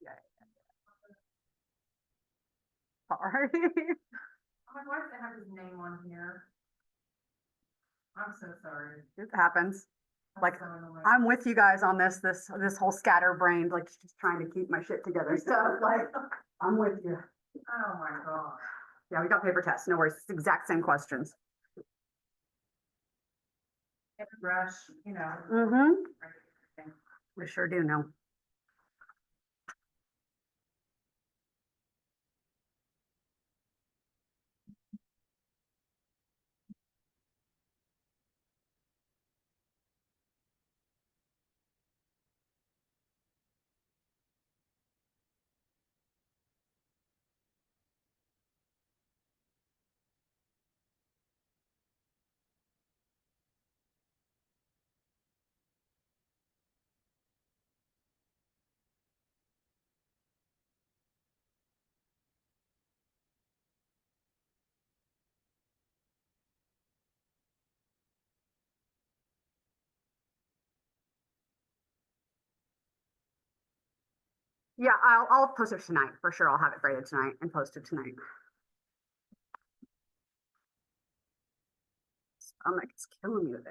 Yeah. Sorry. Why does it have his name on here? I'm so sorry. It happens. That's Like, so annoying. I'm with you guys on this whole scatterbrained, like just trying to keep my shit together stuff. Like, I'm with you. Oh my God. Yeah, we got paper tests. No worries. It's the exact same questions. Rush, you know. Mm-hmm. We sure do know. Yeah, I'll post it tonight for sure. I'll have it graded tonight and posted tonight. Stomach is killing me today.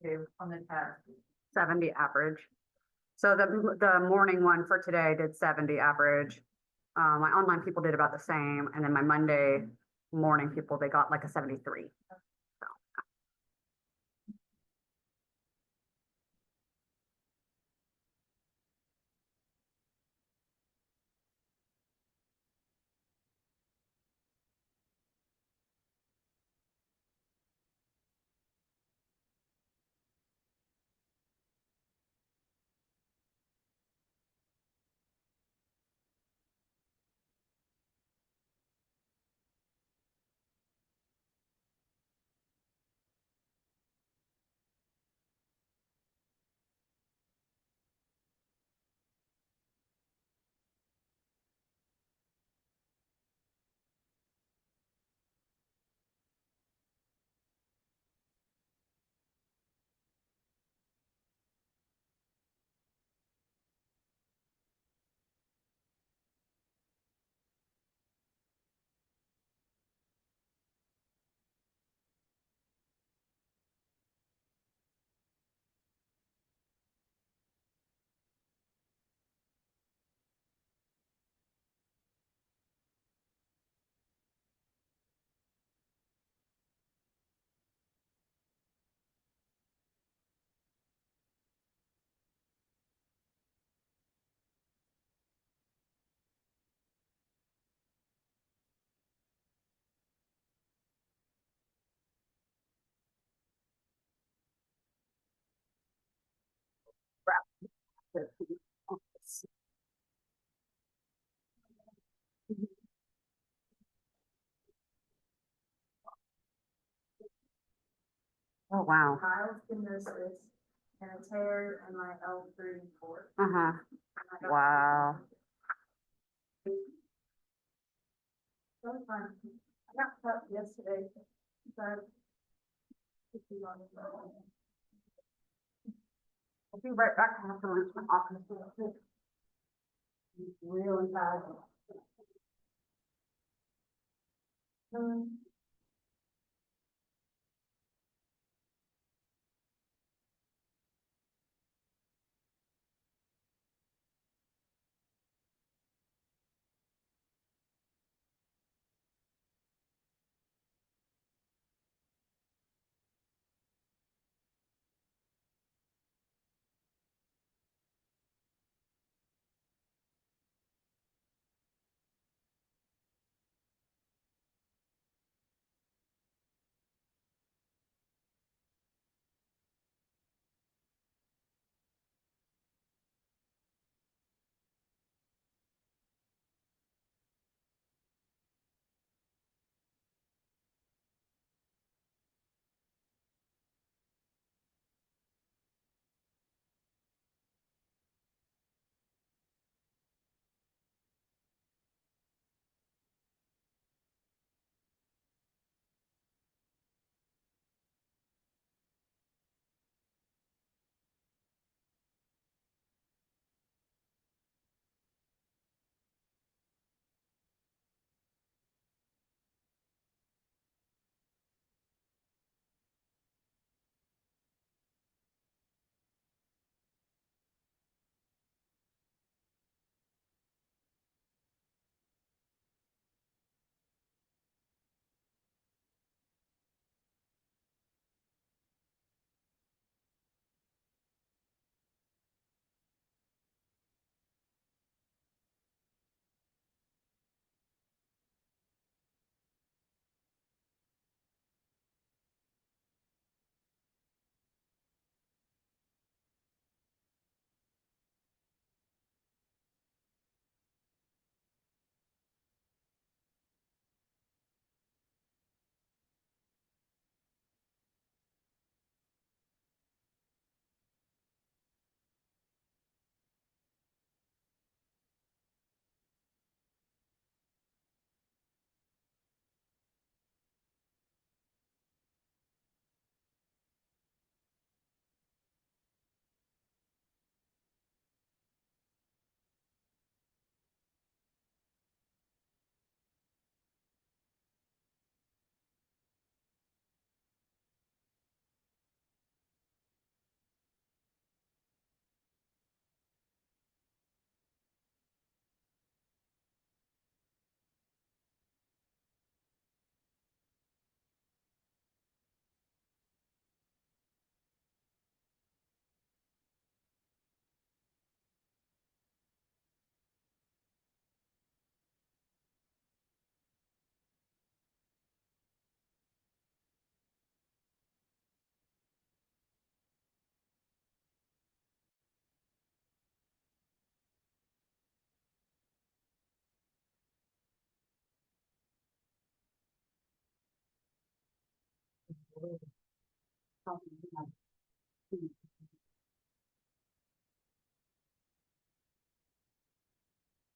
Okay, on the test. 70 average. So the morning one for today did 70 average. My online people did about the same, and then my Monday morning people, they got like a 73. So. Oh, wow. Mild stenosis and a tear in my L3 and 4. Uh-huh. Wow. So fun. I got cut yesterday. But I'll be right back. I have to run to my office. Really bad.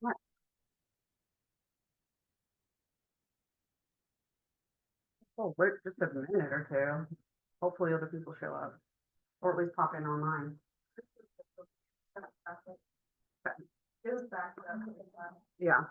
What? Oh, wait just a minute or two. Hopefully other people show up, or at least pop in online. It was back up. Yeah.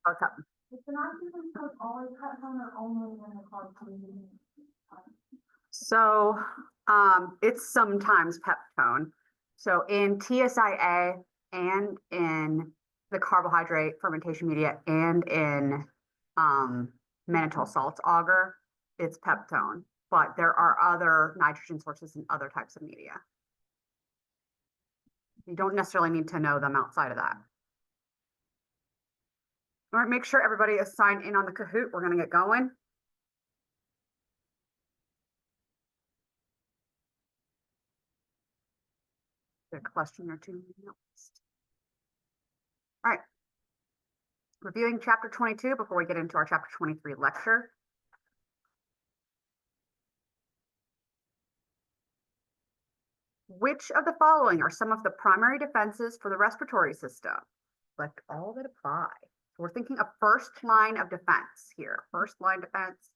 What's up? Is the nitrogen code always peptone or only when the called clean? So, it's sometimes peptone. So in TSIA and in the carbohydrate fermentation media and in, mannitol salts agar, it's peptone. But there are other nitrogen sources in other types of media. You don't necessarily need to know them outside of that. All right, make sure everybody is signed in on the Kahoot. We're gonna get going. A question or two. All right. Reviewing chapter 22 before we get into our chapter 23 lecture. Which of the following are some of the primary defenses for the respiratory system? Select all that apply. So we're thinking of first line of defense here. First line defense.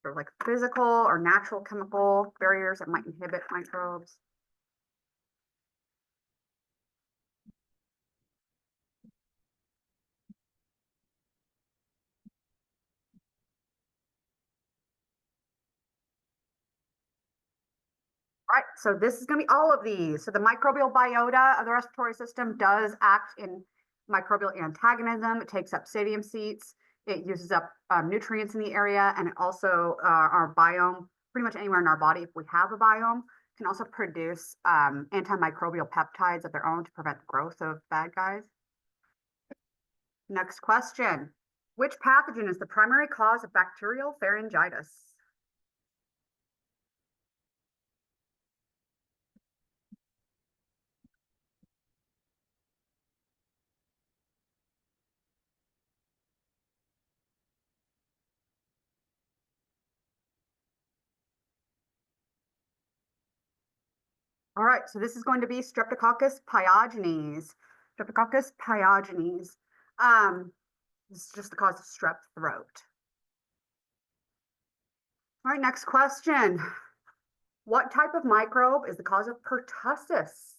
So like physical or natural chemical barriers that might inhibit microbes. Right, so this is going to be all of these. So the microbial biota of the respiratory system does act in microbial antagonism. It takes up stadium seats. It uses up nutrients in the area, and it also our biome, pretty much anywhere in our body, if we have a biome, can also produce antimicrobial peptides of their own to prevent the growth of bad guys. Next question. Which pathogen is the primary cause of bacterial pharyngitis? All right, so this is going to be Streptococcus pyogenes. Streptococcus pyogenes. This is just the cause of strep throat. All right, next question. What type of microbe is the cause of pertussis?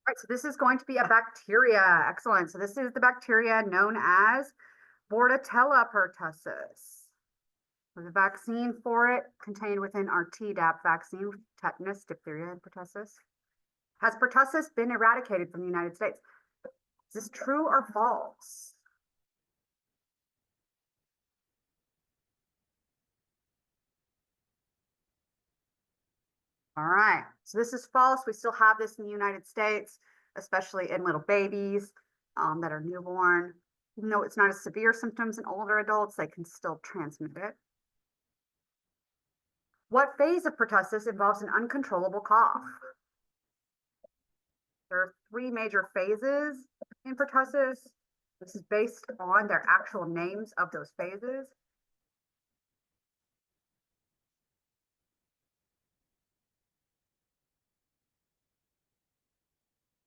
All right, so this is going to be a bacteria. Excellent. So this is the bacteria known as Bordetella pertussis. The vaccine for it contained within our Tdap vaccine, tetanus, diphtheria, and pertussis. Has pertussis been eradicated from the United States? Is this true or false? All right, so this is false. We still have this in the United States, especially in little babies that are newborn. Even though it's not as severe symptoms in older adults, they can still transmit it. What phase of pertussis involves an uncontrollable cough? There are three major phases in pertussis. This is based on their actual names of those phases.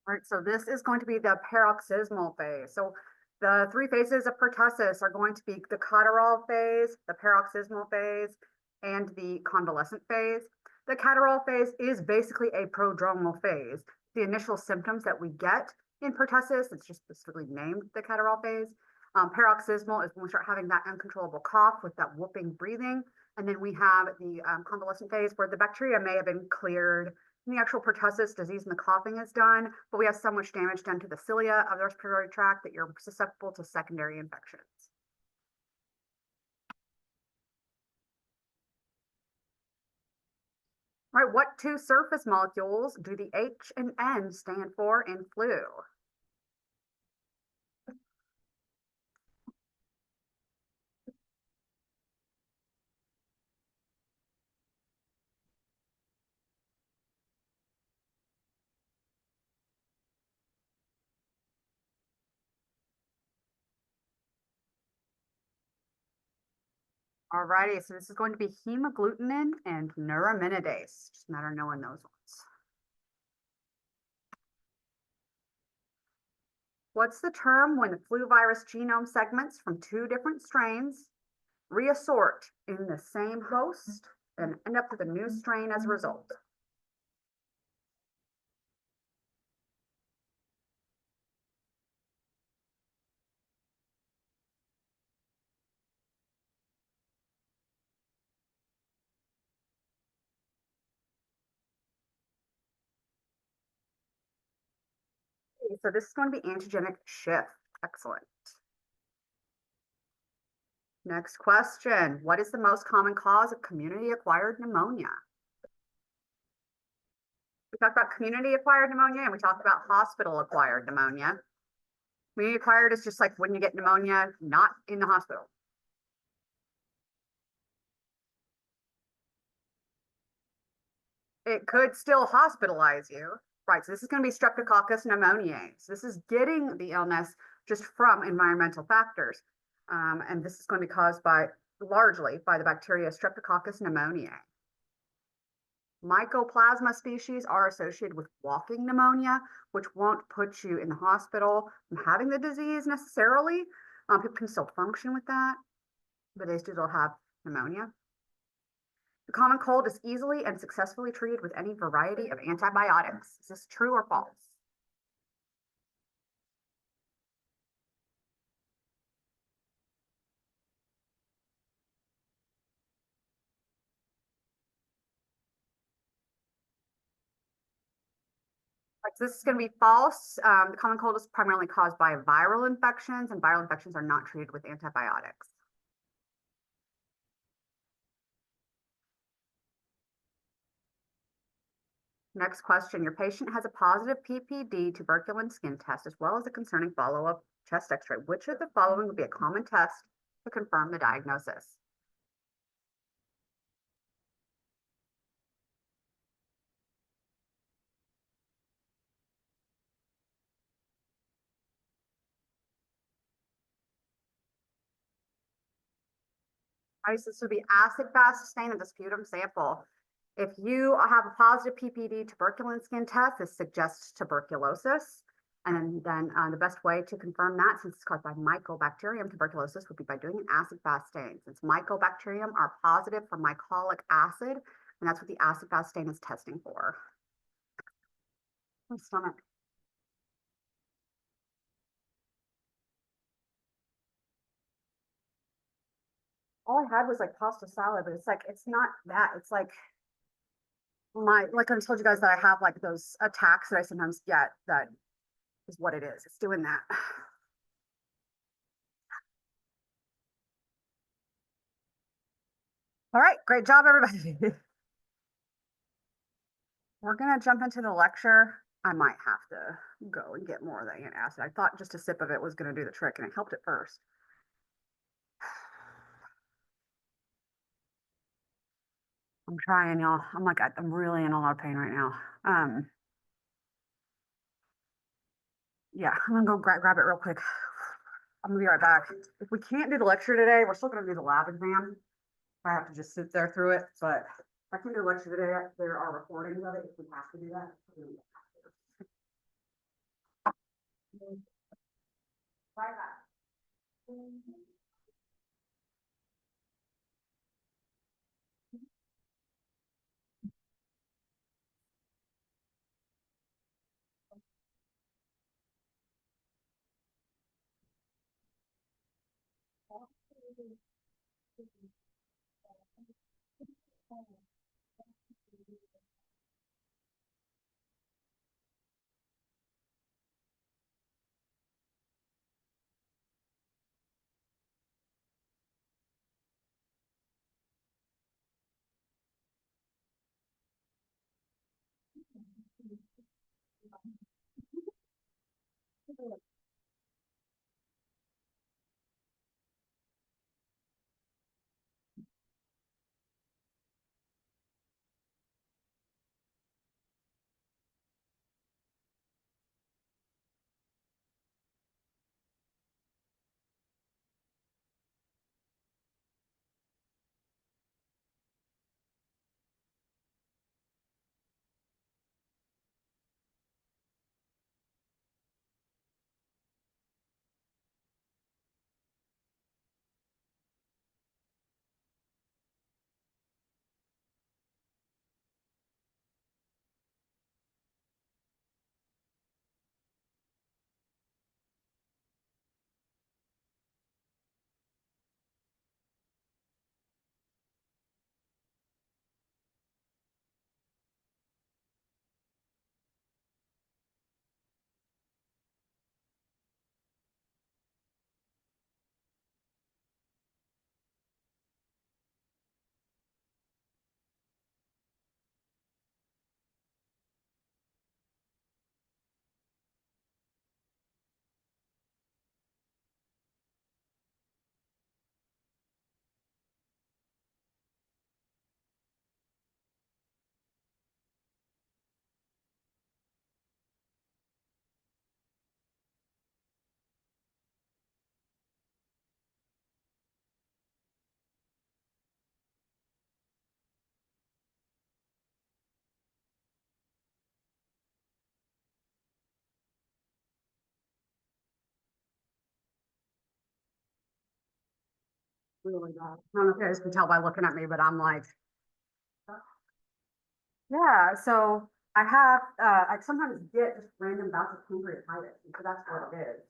All right, so this is going to be the paroxysmal phase. So the three phases of pertussis are going to be the catarrhal phase, the paroxysmal phase, and the convalescent phase. The catarrhal phase is basically a prodromal phase. The initial symptoms that we get in pertussis, it's just specifically named the catarrhal phase. Paroxysmal is when we start having that uncontrollable cough with that whooping breathing. And then we have the convalescent phase where the bacteria may have been cleared. The actual pertussis disease and the coughing is done, but we have so much damage done to the cilia of the respiratory tract that you're susceptible to secondary infections. All right, what two surface molecules do the H and N stand for in flu? All righty, so this is going to be hemagglutinin and neuraminidase. Just a matter of knowing those ones. What's the term when the flu virus genome segments from two different strains reassort in the same host and end up with a new strain as a result? Okay, so this is going to be antigenic shift. Excellent. Next question. What is the most common cause of community-acquired pneumonia? We talked about community-acquired pneumonia and we talked about hospital-acquired pneumonia. Community-acquired is just like when you get pneumonia, not in the hospital. It could still hospitalize you. Right, so this is going to be Streptococcus pneumoniae. So this is getting the illness just from environmental factors. And this is going to be caused largely by the bacteria Streptococcus pneumoniae. Mycoplasma species are associated with walking pneumonia, which won't put you in the hospital from having the disease necessarily. People can still function with that, but they still have pneumonia. The common cold is easily and successfully treated with any variety of antibiotics. Is this true or false? So this is going to be false. The common cold is primarily caused by viral infections, and viral infections are not treated with antibiotics. Next question. Your patient has a positive PPD tuberculin skin test as well as a concerning follow-up chest x-ray. Which of the following would be a common test to confirm the diagnosis? Right, so this would be acid-fast stain of the sputum sample. If you have a positive PPD tuberculin skin test, this suggests tuberculosis. And then the best way to confirm that, since it's caused by Mycobacterium tuberculosis, would be by doing an acid-fast stain. Since Mycobacterium are positive for mycolic acid, and that's what the acid-fast stain is testing for. My stomach. All I had was like pasta salad, but it's not that. It's like like I told you guys that I have like those attacks that I sometimes get. That is what it is. It's doing that. All right, great job, everybody. We're gonna jump into the lecture. I might have to go and get more of that antacid. I thought just a sip of it was gonna do the trick, and it helped at first. I'm trying, y'all. I'm really in a lot of pain right now. Yeah, I'm gonna go grab it real quick. I'm gonna be right back. If we can't do the lecture today, we're still gonna do the lab exam. I have to just sit there through it, but if I can do the lecture today, there are recordings of it if we have to do that. Right back. really bad. I don't know if you guys can tell by looking at me, but I'm like, yeah, so I have, I sometimes get just random bouts of pancreatitis, so that's what it is.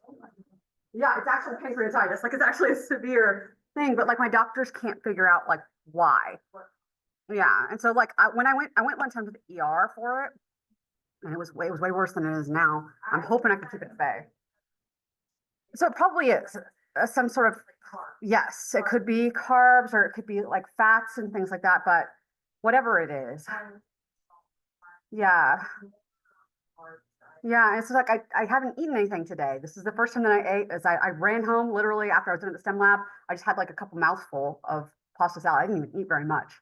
Yeah, it's actually pancreatitis, like it's actually a severe thing, but like my doctors can't figure out like why. Yeah, and so like I went one time to the ER for it, and it was way worse than it is now. I'm hoping I can keep it at bay. So it probably is some sort of, yes, it could be carbs or it could be like fats and things like that, but whatever it is. Yeah. Yeah, it's like I haven't eaten anything today. This is the first time that I ate as I ran home literally after I was doing the STEM lab. I just had like a couple mouthful of pasta salad. I didn't even eat very much.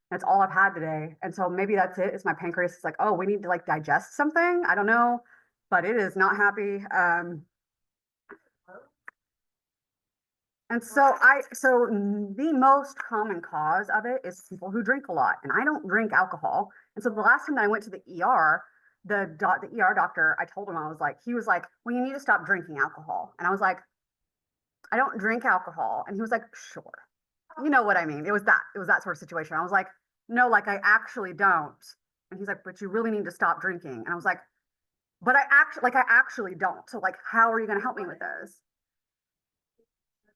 That's all I've had today. And so maybe that's it. It's my pancreas. It's like, oh, we need to like digest something. I don't know, but it is not happy. And so the most common cause of it is people who drink a lot, and I don't drink alcohol. And so the last time that I went to the ER, the ER doctor, I told him, I was like, he was like, well, you need to stop drinking alcohol. And I was like, I don't drink alcohol. And he was like, sure. You know what I mean? It was that sort of situation. I was like, no, like I actually don't. And he's like, but you really need to stop drinking. And I was like, but I actually don't. So like, how are you going to help me with this?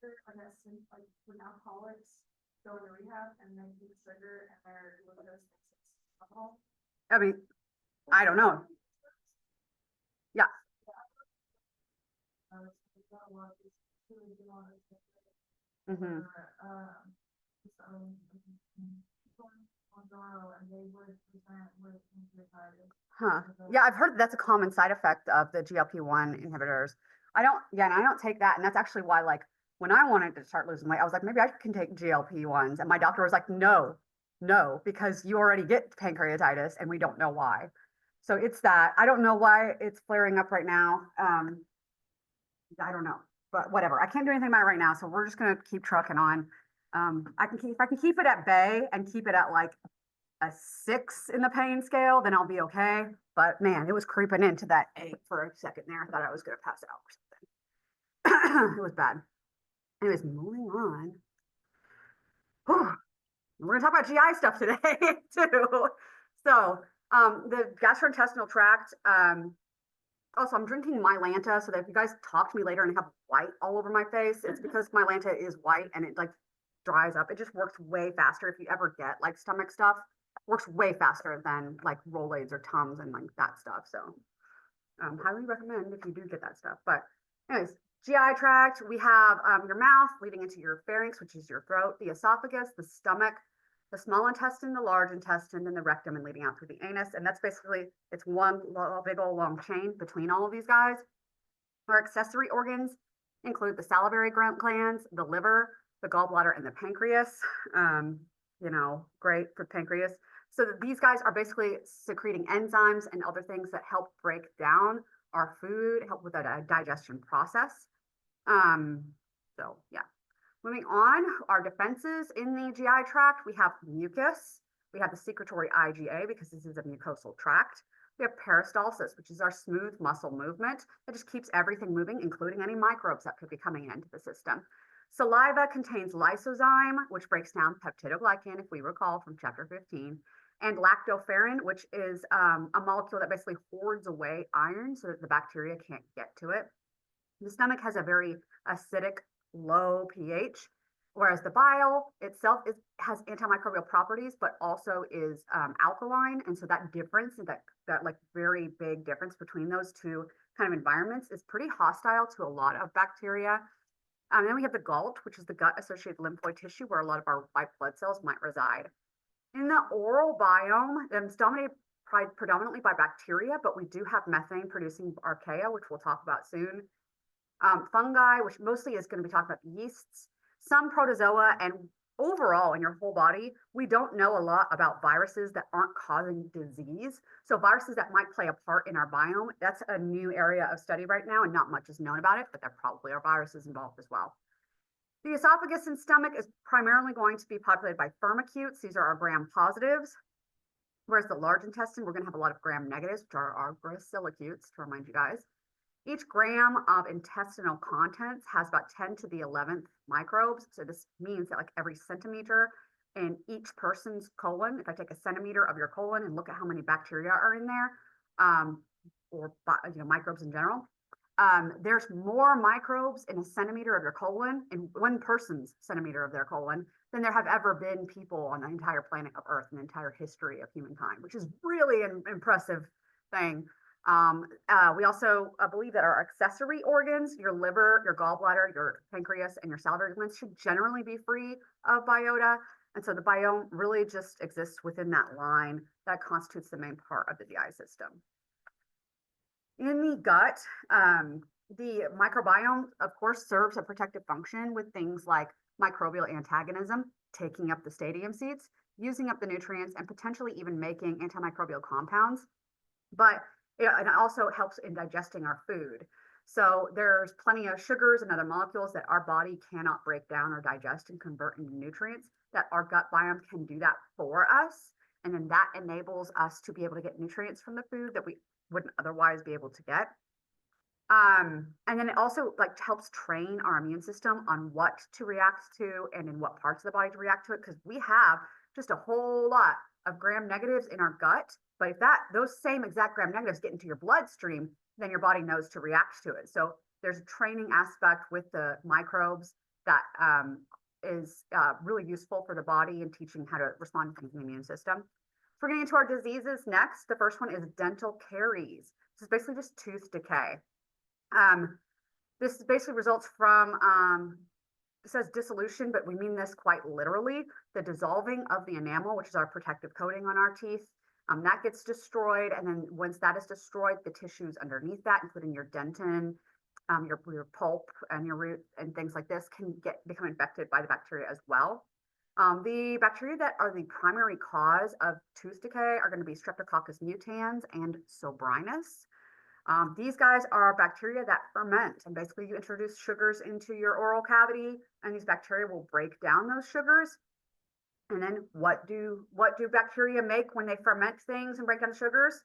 I guess, like when alcoholics go into rehab and they eat sugar and their glucose thinks it's alcohol. I mean, I don't know. Yeah. Mm-hmm. Huh. Yeah, I've heard that's a common side effect of the GLP-1 inhibitors. And I don't take that. And that's actually why, like, when I wanted to start losing weight, I was like, maybe I can take GLP-1s. And my doctor was like, no, because you already get pancreatitis and we don't know why. So it's that. I don't know why it's flaring up right now. I don't know, but whatever. I can't do anything about it right now. So we're just going to keep trucking on. If I can keep it at bay and keep it at like a 6 in the pain scale, then I'll be okay. But man, it was creeping into that 8 for a second there. I thought I was going to pass out or something. It was bad. Anyways, moving on. Whew. We're going to talk about GI stuff today too. So the gastrointestinal tract, also, I'm drinking Mylanta, so that if you guys talk to me later and have white all over my face, it's because Mylanta is white and it like dries up. It just works way faster if you ever get like stomach stuff. Works way faster than like Rolaids or Tums and like that stuff. So highly recommend if you do get that stuff. But anyways, GI tract, we have your mouth leading into your pharynx, which is your throat, the esophagus, the stomach, the small intestine, the large intestine, and the rectum, and leading out through the anus. And that's basically, it's one big old long chain between all of these guys. Our accessory organs include the salivary glands, the liver, the gallbladder, and the pancreas. Great for pancreas. So these guys are basically secreting enzymes and other things that help break down our food, help with the digestion process. So yeah. Moving on, our defenses in the GI tract, we have mucus, we have the secretory IgA because this is a mucosal tract. We have peristalsis, which is our smooth muscle movement that just keeps everything moving, including any microbes that could be coming into the system. Saliva contains lysozyme, which breaks down peptidoglycan, if we recall from chapter 15, and lactoferrin, which is a molecule that basically hoards away iron so that the bacteria can't get to it. The stomach has a very acidic, low pH, whereas the bile itself has antimicrobial properties, but also is alkaline. And so that difference, that like very big difference between those two kind of environments is pretty hostile to a lot of bacteria. Then we have the GALT, which is the gut-associated lymphoid tissue, where a lot of our white blood cells might reside. In the oral biome, it's dominated predominantly by bacteria, but we do have methane-producing archaea, which we'll talk about soon. Fungi, which mostly is going to be talking about yeasts, some protozoa, and overall in your whole body, we don't know a lot about viruses that aren't causing disease. So viruses that might play a part in our biome, that's a new area of study right now, and not much is known about it, but there probably are viruses involved as well. The esophagus and stomach is primarily going to be populated by firmicutes. These are our gram positives. Whereas the large intestine, we're going to have a lot of gram negatives, which are our gracilicutes, to remind you guys. Each gram of intestinal contents has about 10 to the 11th microbes. So this means that like every centimeter in each person's colon, if I take a centimeter of your colon and look at how many bacteria are in there, or microbes in general, there's more microbes in a centimeter of your colon, in one person's centimeter of their colon, than there have ever been people on the entire planet of Earth in the entire history of humankind, which is really an impressive thing. We also believe that our accessory organs, your liver, your gallbladder, your pancreas, and your salivary glands should generally be free of biota. And so the biome really just exists within that line that constitutes the main part of the GI system. In the gut, the microbiome, of course, serves a protective function with things like microbial antagonism, taking up the stadium seats, using up the nutrients, and potentially even making antimicrobial compounds. But it also helps in digesting our food. So there's plenty of sugars and other molecules that our body cannot break down or digest and convert into nutrients, that our gut biome can do that for us. And then that enables us to be able to get nutrients from the food that we wouldn't otherwise be able to get. And then it also like helps train our immune system on what to react to and in what parts of the body to react to it, because we have just a whole lot of gram negatives in our gut. But if those same exact gram negatives get into your bloodstream, then your body knows to react to it. So there's a training aspect with the microbes that is really useful for the body and teaching how to respond to things in the immune system. So we're getting into our diseases next. The first one is dental caries. This is basically just tooth decay. This basically results from, it says dissolution, but we mean this quite literally, the dissolving of the enamel, which is our protective coating on our teeth. That gets destroyed, and then once that is destroyed, the tissues underneath that, including your dentin, your pulp, and your root, and things like this, can become infected by the bacteria as well. The bacteria that are the primary cause of tooth decay are going to be Streptococcus mutans and Sobrinus. These guys are bacteria that ferment, and basically you introduce sugars into your oral cavity, and these bacteria will break down those sugars. And then what do bacteria make when they ferment things and break down the sugars?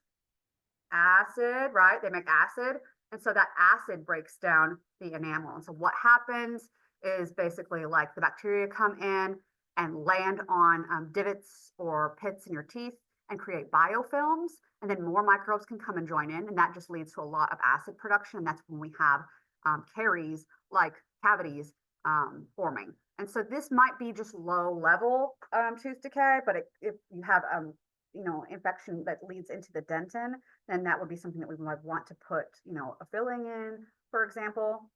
Acid, right? They make acid. And so that acid breaks down the enamel. And so what happens is basically like the bacteria come in and land on divots or pits in your teeth and create biofilms. And then more microbes can come and join in. And that just leads to a lot of acid production. And that's when we have caries, like cavities, forming. And so this might be just low level tooth decay, but if you have infection that leads into the dentin, then that would be something that we might want to put a filling in, for example.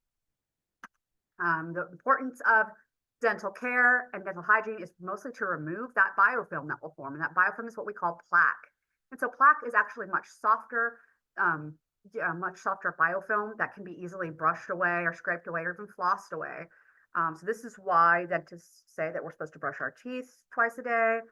The importance of dental care and dental hygiene is mostly to remove that biofilm that will form, and that biofilm is what we call plaque. And so plaque is actually much softer biofilm that can be easily brushed away or scraped away or even flossed away. So this is why dentists say that we're supposed to brush our teeth twice a day.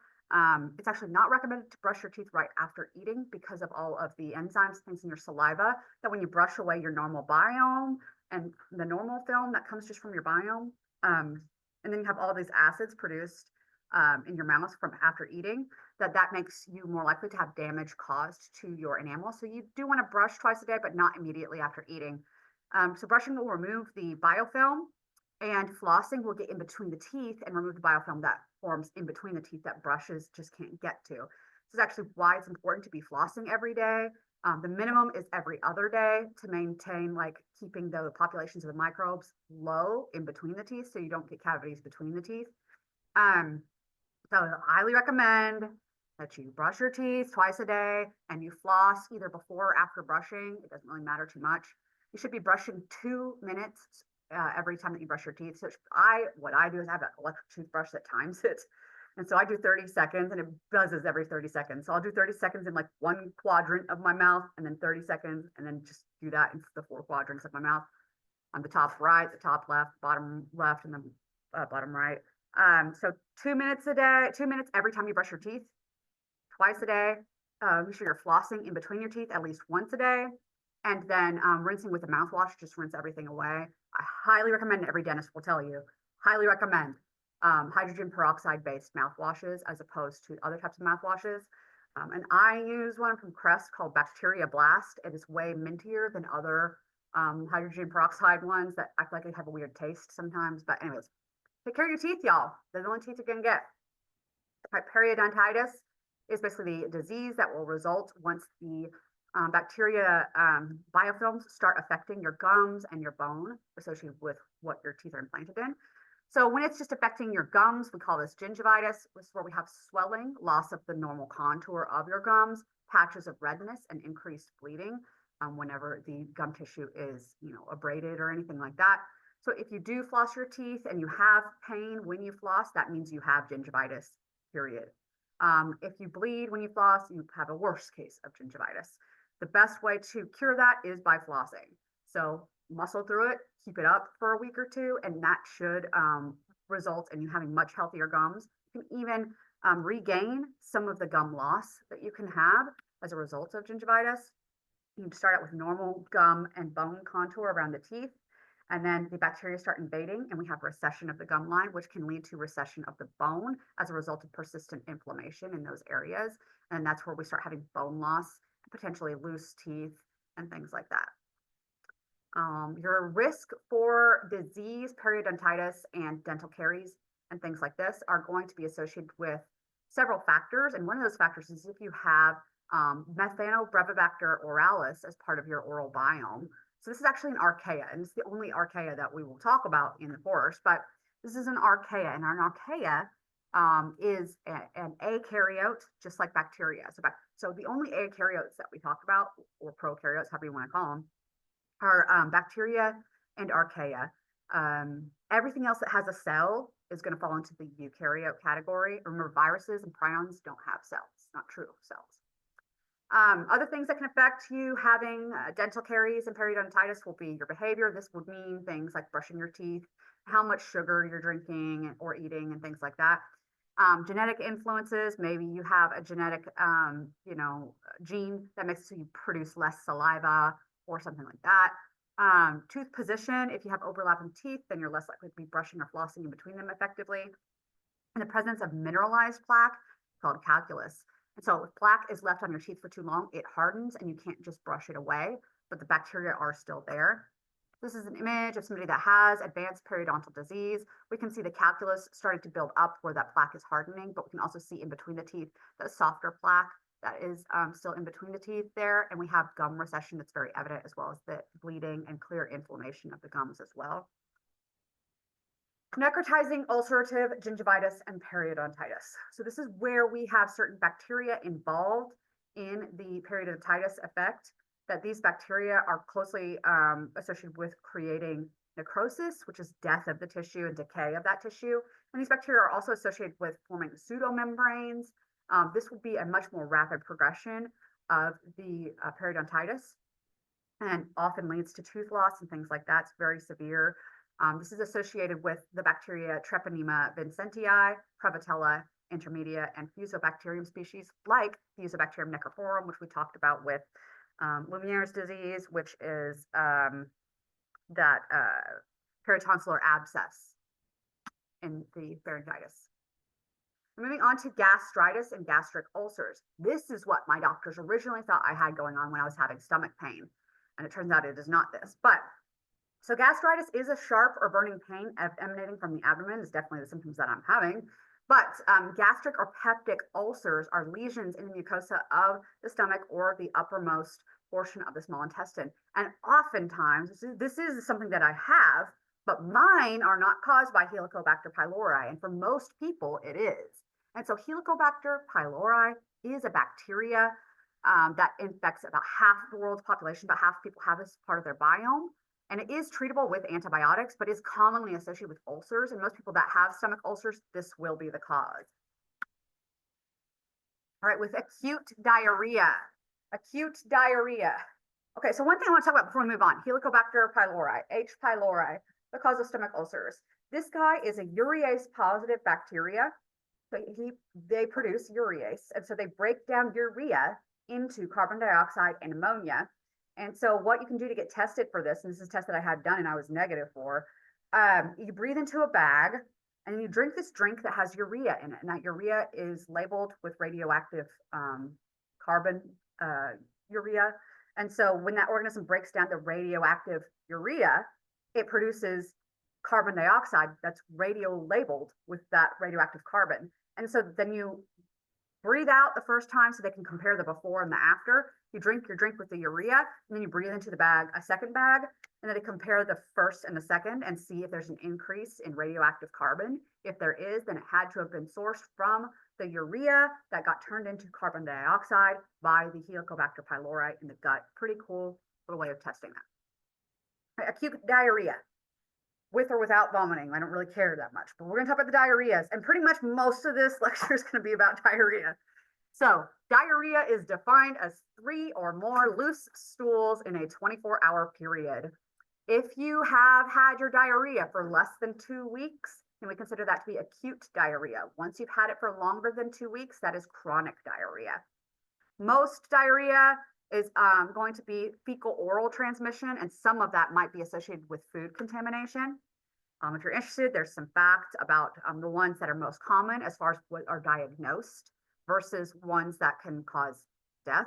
It's actually not recommended to brush your teeth right after eating because of all of the enzymes, things in your saliva, that when you brush away your normal biome and the normal film that comes just from your biome, and then you have all these acids produced in your mouth from after eating, that makes you more likely to have damage caused to your enamel. So you do want to brush twice a day, but not immediately after eating. So brushing will remove the biofilm, and flossing will get in between the teeth and remove the biofilm that forms in between the teeth that brushes just can't get to. This is actually why it's important to be flossing every day. The minimum is every other day to maintain keeping the populations of the microbes low in between the teeth so you don't get cavities between the teeth. So I highly recommend that you brush your teeth twice a day and you floss either before or after brushing. It doesn't really matter too much. You should be brushing 2 minutes every time that you brush your teeth. So what I do is I have an electric toothbrush that times it. And so I do 30 seconds and it buzzes every 30 seconds. So I'll do 30 seconds in one quadrant of my mouth, and then 30 seconds, and then just do that in the 4 quadrants of my mouth, on the top right, the top left, bottom left, and the bottom right. So 2 minutes a day, 2 minutes every time you brush your teeth, twice a day. Make sure you're flossing in between your teeth at least once a day. And then rinsing with a mouthwash, just rinse everything away. I highly recommend, every dentist will tell you, highly recommend hydrogen peroxide based mouthwashes as opposed to other types of mouthwashes. And I use one from Crest called Bacteria Blast. It is way mintier than other hydrogen peroxide ones that act like they have a weird taste sometimes. But anyways, take care of your teeth, y'all. They're the only teeth you're gonna get. Right, periodontitis is basically the disease that will result once the bacteria biofilms start affecting your gums and your bone associated with what your teeth are implanted in. So when it's just affecting your gums, we call this gingivitis. This is where we have swelling, loss of the normal contour of your gums, patches of redness, and increased bleeding whenever the gum tissue is, abraded or anything like that. So if you do floss your teeth and you have pain when you floss, that means you have gingivitis, period. If you bleed when you floss, you have a worse case of gingivitis. The best way to cure that is by flossing. So muscle through it, keep it up for a week or two, and that should result in you having much healthier gums. You can even regain some of the gum loss that you can have as a result of gingivitis. You start out with normal gum and bone contour around the teeth, and then the bacteria start invading, and we have recession of the gum line, which can lead to recession of the bone as a result of persistent inflammation in those areas. And that's where we start having bone loss, potentially loose teeth, and things like that. Your risk for disease, periodontitis, and dental caries, and things like this are going to be associated with several factors. And one of those factors is if you have Methanobrevibacter oralis as part of your oral biome. So this is actually an archaea, and it's the only archaea that we will talk about in the course, but this is an archaea, and an archaea is an eukaryote, just like bacteria. So the only eukaryotes that we talk about, or prokaryotes, however you want to call them, are bacteria and archaea. Everything else that has a cell is going to fall into the eukaryote category. Remember, viruses and prions don't have cells, not true cells. Other things that can affect you having dental caries and periodontitis will be your behavior. This would mean things like brushing your teeth, how much sugar you're drinking or eating, and things like that. Genetic influences, maybe you have a genetic, gene that makes you produce less saliva or something like that. Tooth position, if you have overlapping teeth, then you're less likely to be brushing or flossing in between them effectively. And the presence of mineralized plaque, called calculus. And so if plaque is left on your teeth for too long, it hardens and you can't just brush it away, but the bacteria are still there. This is an image of somebody that has advanced periodontal disease. We can see the calculus starting to build up where that plaque is hardening, but we can also see in between the teeth the softer plaque that is still in between the teeth there. And we have gum recession that's very evident, as well as the bleeding and clear inflammation of the gums as well. Necrotizing ulcerative gingivitis and periodontitis. So this is where we have certain bacteria involved in the periodontitis effect, that these bacteria are closely associated with creating necrosis, which is death of the tissue and decay of that tissue. And these bacteria are also associated with forming pseudomembranes. This will be a much more rapid progression of the periodontitis, and often leads to tooth loss and things like that. It's very severe. This is associated with the bacteria Treponema vincentii, Prevotella intermedia, and Fusobacterium species like Fusobacterium necrophorum, which we talked about with Lumiere's disease, which is that peritonsillar abscess in the pharyngitis. Moving on to gastritis and gastric ulcers. This is what my doctors originally thought I had going on when I was having stomach pain. And it turns out it is not this. So gastritis is a sharp or burning pain emanating from the abdomen. Is definitely the symptoms that I'm having. But gastric or peptic ulcers are lesions in the mucosa of the stomach or the uppermost portion of the small intestine. And oftentimes, this is something that I have, but mine are not caused by Helicobacter pylori. And for most people, it is. And so Helicobacter pylori is a bacteria that infects about half the world's population. About half of people have this as part of their biome. And it is treatable with antibiotics, but is commonly associated with ulcers. And most people that have stomach ulcers, this will be the cause. All right, with acute diarrhea. Acute diarrhea. Okay, so one thing I want to talk about before we move on, Helicobacter pylori, H. pylori, the cause of stomach ulcers. This guy is a urease positive bacteria. So they produce urease, and so they break down urea into carbon dioxide and ammonia. And so what you can do to get tested for this, and this is a test that I had done and I was negative for, you breathe into a bag and you drink this drink that has urea in it. And that urea is labeled with radioactive carbon urea. And so when that organism breaks down the radioactive urea, it produces carbon dioxide that's radio labeled with that radioactive carbon. And so then you breathe out the first time so they can compare the before and the after. You drink your drink with the urea, and then you breathe into the bag a second bag, and then they compare the first and the second and see if there's an increase in radioactive carbon. If there is, then it had to have been sourced from the urea that got turned into carbon dioxide by the Helicobacter pylori in the gut. Pretty cool little way of testing that. Acute diarrhea, with or without vomiting. I don't really care that much, but we're going to talk about the diarrheas, and pretty much most of this lecture is going to be about diarrhea. So diarrhea is defined as 3 or more loose stools in a 24-hour period. If you have had your diarrhea for less than 2 weeks, then we consider that to be acute diarrhea. Once you've had it for longer than 2 weeks, that is chronic diarrhea. Most diarrhea is going to be fecal oral transmission, and some of that might be associated with food contamination. If you're interested, there's some facts about the ones that are most common as far as what are diagnosed versus ones that can cause death,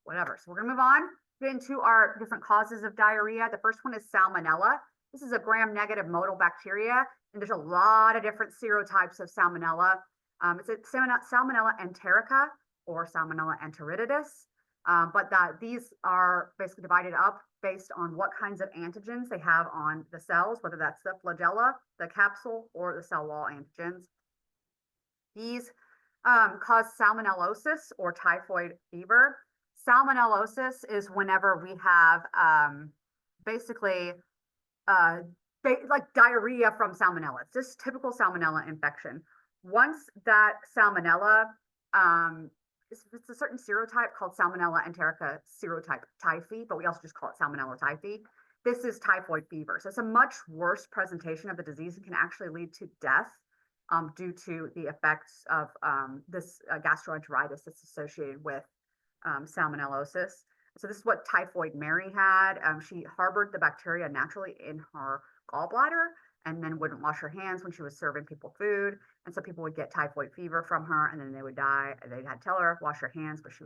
whatever. So we're gonna move on into our different causes of diarrhea. The first one is salmonella. This is a gram-negative modal bacteria, and there's a lot of different serotypes of salmonella. It's a Salmonella enterica or Salmonella enteritidis, but these are basically divided up based on what kinds of antigens they have on the cells, whether that's the flagella, the capsule, or the cell wall antigens. These cause salmonellosis or typhoid fever. Salmonellosis is whenever we have basically like diarrhea from salmonella. It's just typical salmonella infection. Once that salmonella, it's a certain serotype called Salmonella enterica serotype typhi, but we also just call it Salmonella typhi. This is typhoid fever. So it's a much worse presentation of the disease and can actually lead to death due to the effects of this gastroenteritis that's associated with salmonellosis. So this is what Typhoid Mary had. She harbored the bacteria naturally in her gallbladder and then wouldn't wash her hands when she was serving people food. And so people would get typhoid fever from her and then they would die. They had to tell her, wash her hands, but she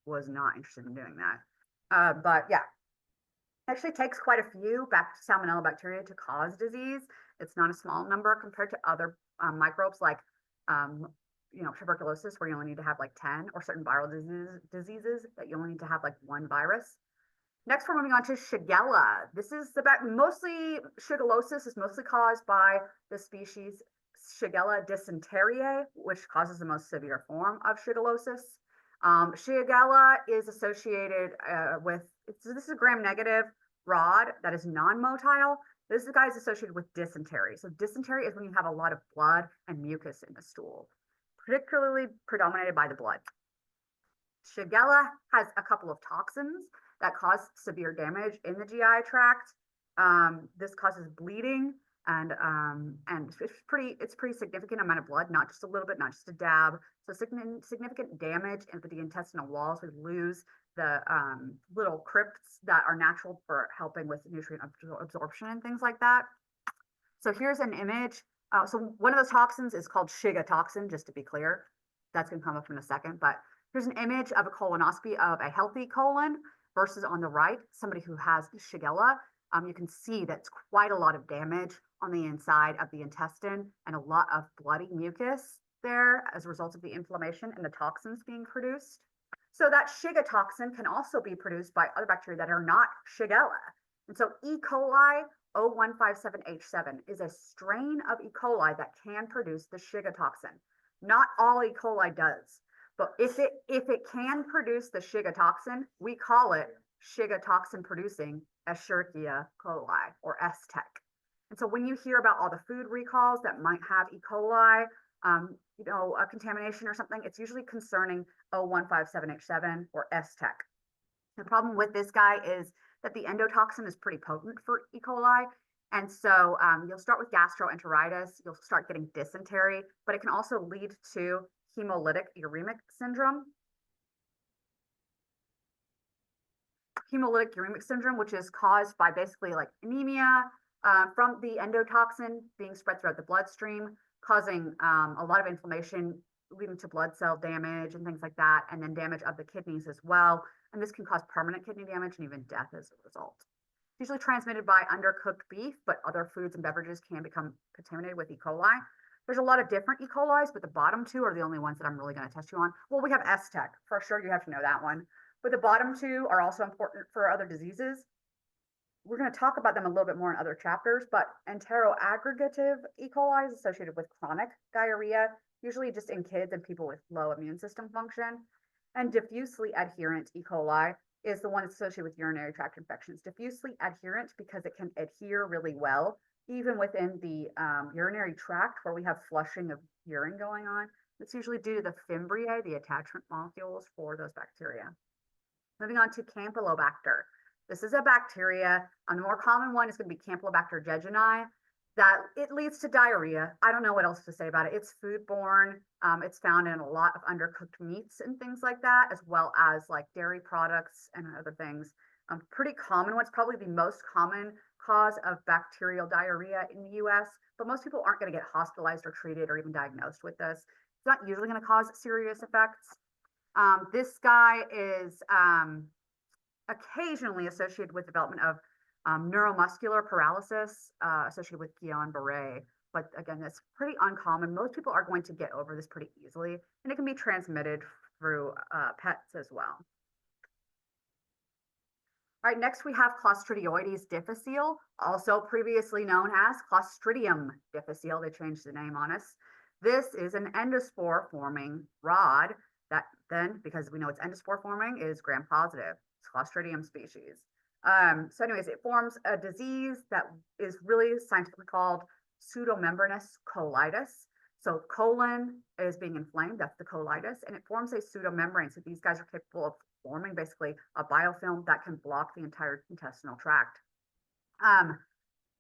was not interested in doing that. But yeah, actually takes quite a few salmonella bacteria to cause disease. It's not a small number compared to other microbes like tuberculosis, where you only need to have like 10, or certain viral diseases that you only need to have like 1 virus. Next, we're moving on to Shigella. This is shigellosis is mostly caused by the species Shigella dysenteriae, which causes the most severe form of shigellosis. Shigella is associated this is a gram-negative rod that is non-motile. This guy is associated with dysentery. So dysentery is when you have a lot of blood and mucus in the stool, particularly predominated by the blood. Shigella has a couple of toxins that cause severe damage in the GI tract. This causes bleeding, and it's pretty significant amount of blood, not just a little bit, not just a dab. So significant damage into the intestinal walls. We lose the little crypts that are natural for helping with nutrient absorption and things like that. So here's an image. So one of those toxins is called Shiga toxin, just to be clear. That's going to come up in a second. But here's an image of a colonoscopy of a healthy colon versus on the right, somebody who has Shigella. You can see that's quite a lot of damage on the inside of the intestine and a lot of bloody mucus there as a result of the inflammation and the toxins being produced. So that Shiga toxin can also be produced by other bacteria that are not Shigella. And so E. coli 0157H7 is a strain of E. coli that can produce the Shiga toxin. Not all E. coli does, but if it can produce the Shiga toxin, we call it Shiga toxin producing Escherichia coli or STEC. And so when you hear about all the food recalls that might have E. coli, a contamination or something, it's usually concerning 0157H7 or STEC. The problem with this guy is that the endotoxin is pretty potent for E. coli. And so you'll start with gastroenteritis, you'll start getting dysentery, but it can also lead to hemolytic uremic syndrome. Hemolytic uremic syndrome, which is caused by basically like anemia from the endotoxin being spread throughout the bloodstream, causing a lot of inflammation, leading to blood cell damage and things like that, and then damage of the kidneys as well. and this can cause permanent kidney damage and even death as a result. It's usually transmitted by undercooked beef, but other foods and beverages can become contaminated with E. coli. There's a lot of different E. colis, but the bottom two are the only ones that I'm really going to test you on. Well, we have S-Tech, for sure, you have to know that one. But the bottom two are also important for other diseases. We're going to talk about them a little bit more in other chapters, but enteroaggregative E. coli is associated with chronic diarrhea, usually just in kids and people with low immune system function. And diffusely adherent E. coli is the one that's associated with urinary tract infections. Diffusely adherent because it can adhere really well, even within the urinary tract where we have flushing of urine going on. It's usually due to the fimbriae, the attachment molecules for those bacteria. Moving on to Campylobacter. This is a bacteria. The more common one is going to be Campylobacter jejuni. That it leads to diarrhea. I don't know what else to say about it. It's foodborne. It's found in a lot of undercooked meats and things like that, as well as like dairy products and other things. Pretty common one. It's probably the most common cause of bacterial diarrhea in the US, but most people aren't going to get hospitalized or treated or even diagnosed with this. It's not usually going to cause serious effects. This guy is occasionally associated with development of neuromuscular paralysis associated with Guillain-Barré. But again, that's pretty uncommon. Most people are going to get over this pretty easily, and it can be transmitted through pets as well. All right, next we have Clostridioides difficile, also previously known as Clostridium difficile. They changed the name on us. This is an endospore forming rod that then, because we know it's endospore forming, is gram-positive. It's Clostridium species. So anyways, it forms a disease that is really scientifically called pseudomembranous colitis. So colon is being inflamed, that's the colitis, and it forms a pseudomembrane. So these guys are capable of forming basically a biofilm that can block the entire intestinal tract.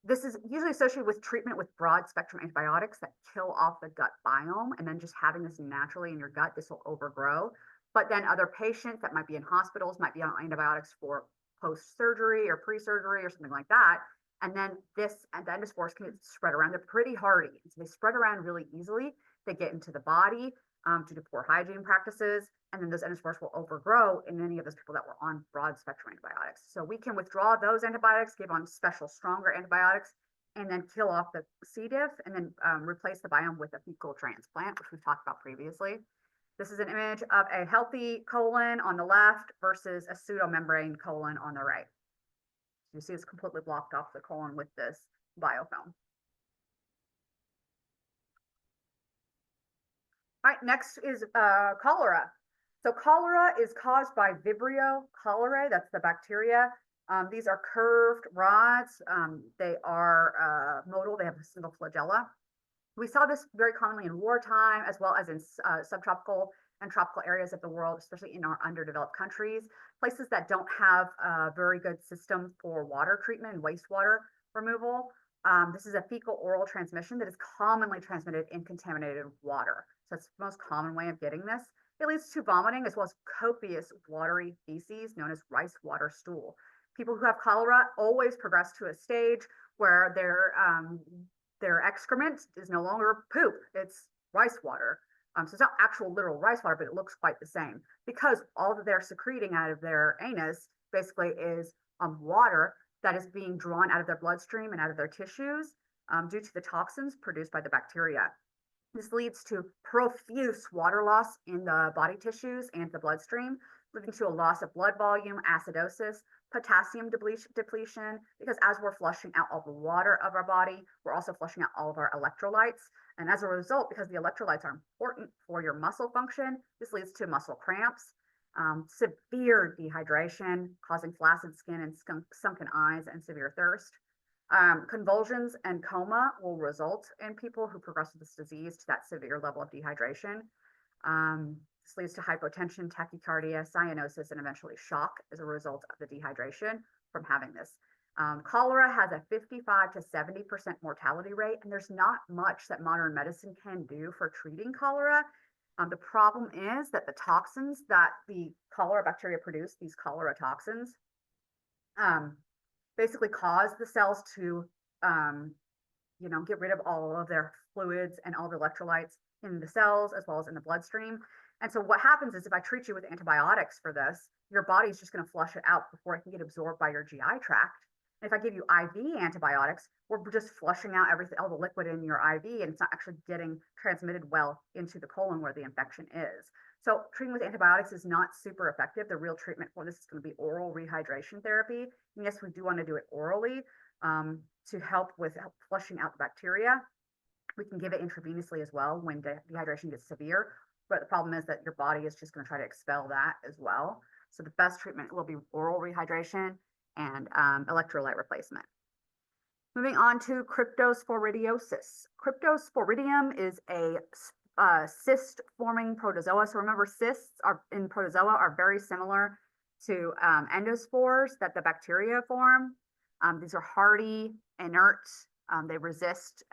This is usually associated with treatment with broad spectrum antibiotics that kill off the gut biome, and then just having this naturally in your gut, this will overgrow. But then other patients that might be in hospitals might be on antibiotics for post-surgery or pre-surgery or something like that. And then the endospores can spread around. They're pretty hardy. So they spread around really easily. They get into the body due to poor hygiene practices. And then those endospores will overgrow in any of those people that were on broad spectrum antibiotics. So we can withdraw those antibiotics, give on special stronger antibiotics, and then kill off the C. diff and then replace the biome with a fecal transplant, which we've talked about previously. This is an image of a healthy colon on the left versus a pseudomembrane colon on the right. You see it's completely blocked off the colon with this biofilm. All right, next is cholera. So cholera is caused by Vibrio cholerae, that's the bacteria. These are curved rods. They are motile, they have a single flagella. We saw this very commonly in wartime, as well as in subtropical and tropical areas of the world, especially in our underdeveloped countries, places that don't have a very good system for water treatment and wastewater removal. This is a fecal oral transmission that is commonly transmitted in contaminated water. So it's the most common way of getting this. It leads to vomiting as well as copious watery feces known as rice water stool. People who have cholera always progress to a stage where their excrement is no longer poop, it's rice water. So it's not actual literal rice water, but it looks quite the same because all that they're secreting out of their anus basically is water that is being drawn out of their bloodstream and out of their tissues due to the toxins produced by the bacteria. This leads to profuse water loss in the body tissues and the bloodstream, leading to a loss of blood volume, acidosis, potassium depletion, because as we're flushing out all the water of our body, we're also flushing out all of our electrolytes. And as a result, because the electrolytes are important for your muscle function, this leads to muscle cramps, severe dehydration, causing flaccid skin and sunken eyes and severe thirst. Convulsions and coma will result in people who progress with this disease to that severe level of dehydration. This leads to hypotension, tachycardia, cyanosis, and eventually shock as a result of the dehydration from having this. Cholera has a 55 to 70% mortality rate, and there's not much that modern medicine can do for treating cholera. The problem is that the toxins that the cholera bacteria produce, these cholera toxins, basically cause the cells to, get rid of all of their fluids and all the electrolytes in the cells as well as in the bloodstream. And so what happens is if I treat you with antibiotics for this, your body is just going to flush it out before it can get absorbed by your GI tract. And if I give you IV antibiotics, we're just flushing out everything, all the liquid in your IV, and it's not actually getting transmitted well into the colon where the infection is. So treating with antibiotics is not super effective. The real treatment for this is going to be oral rehydration therapy. And yes, we do want to do it orally to help flushing out the bacteria. We can give it intravenously as well when dehydration gets severe. But the problem is that your body is just going to try to expel that as well. So the best treatment will be oral rehydration and electrolyte replacement. Moving on to cryptosporidiosis. Cryptosporidium is a cyst-forming protozoa. So remember, cysts in protozoa are very similar to endospores that the bacteria form. These are hardy, inert. They resist,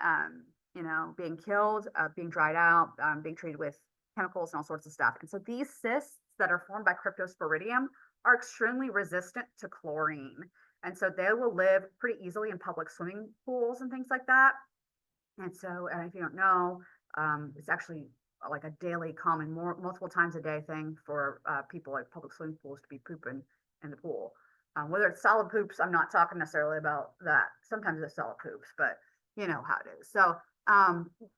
being killed, being dried out, being treated with chemicals and all sorts of stuff. And so these cysts that are formed by Cryptosporidium are extremely resistant to chlorine. And so they will live pretty easily in public swimming pools and things like that. And so if you don't know, it's actually like a daily common, multiple times a day thing for people at public swimming pools to be pooping in the pool. Whether it's solid poops, I'm not talking necessarily about that. Sometimes it's solid poops, but you know how it is. So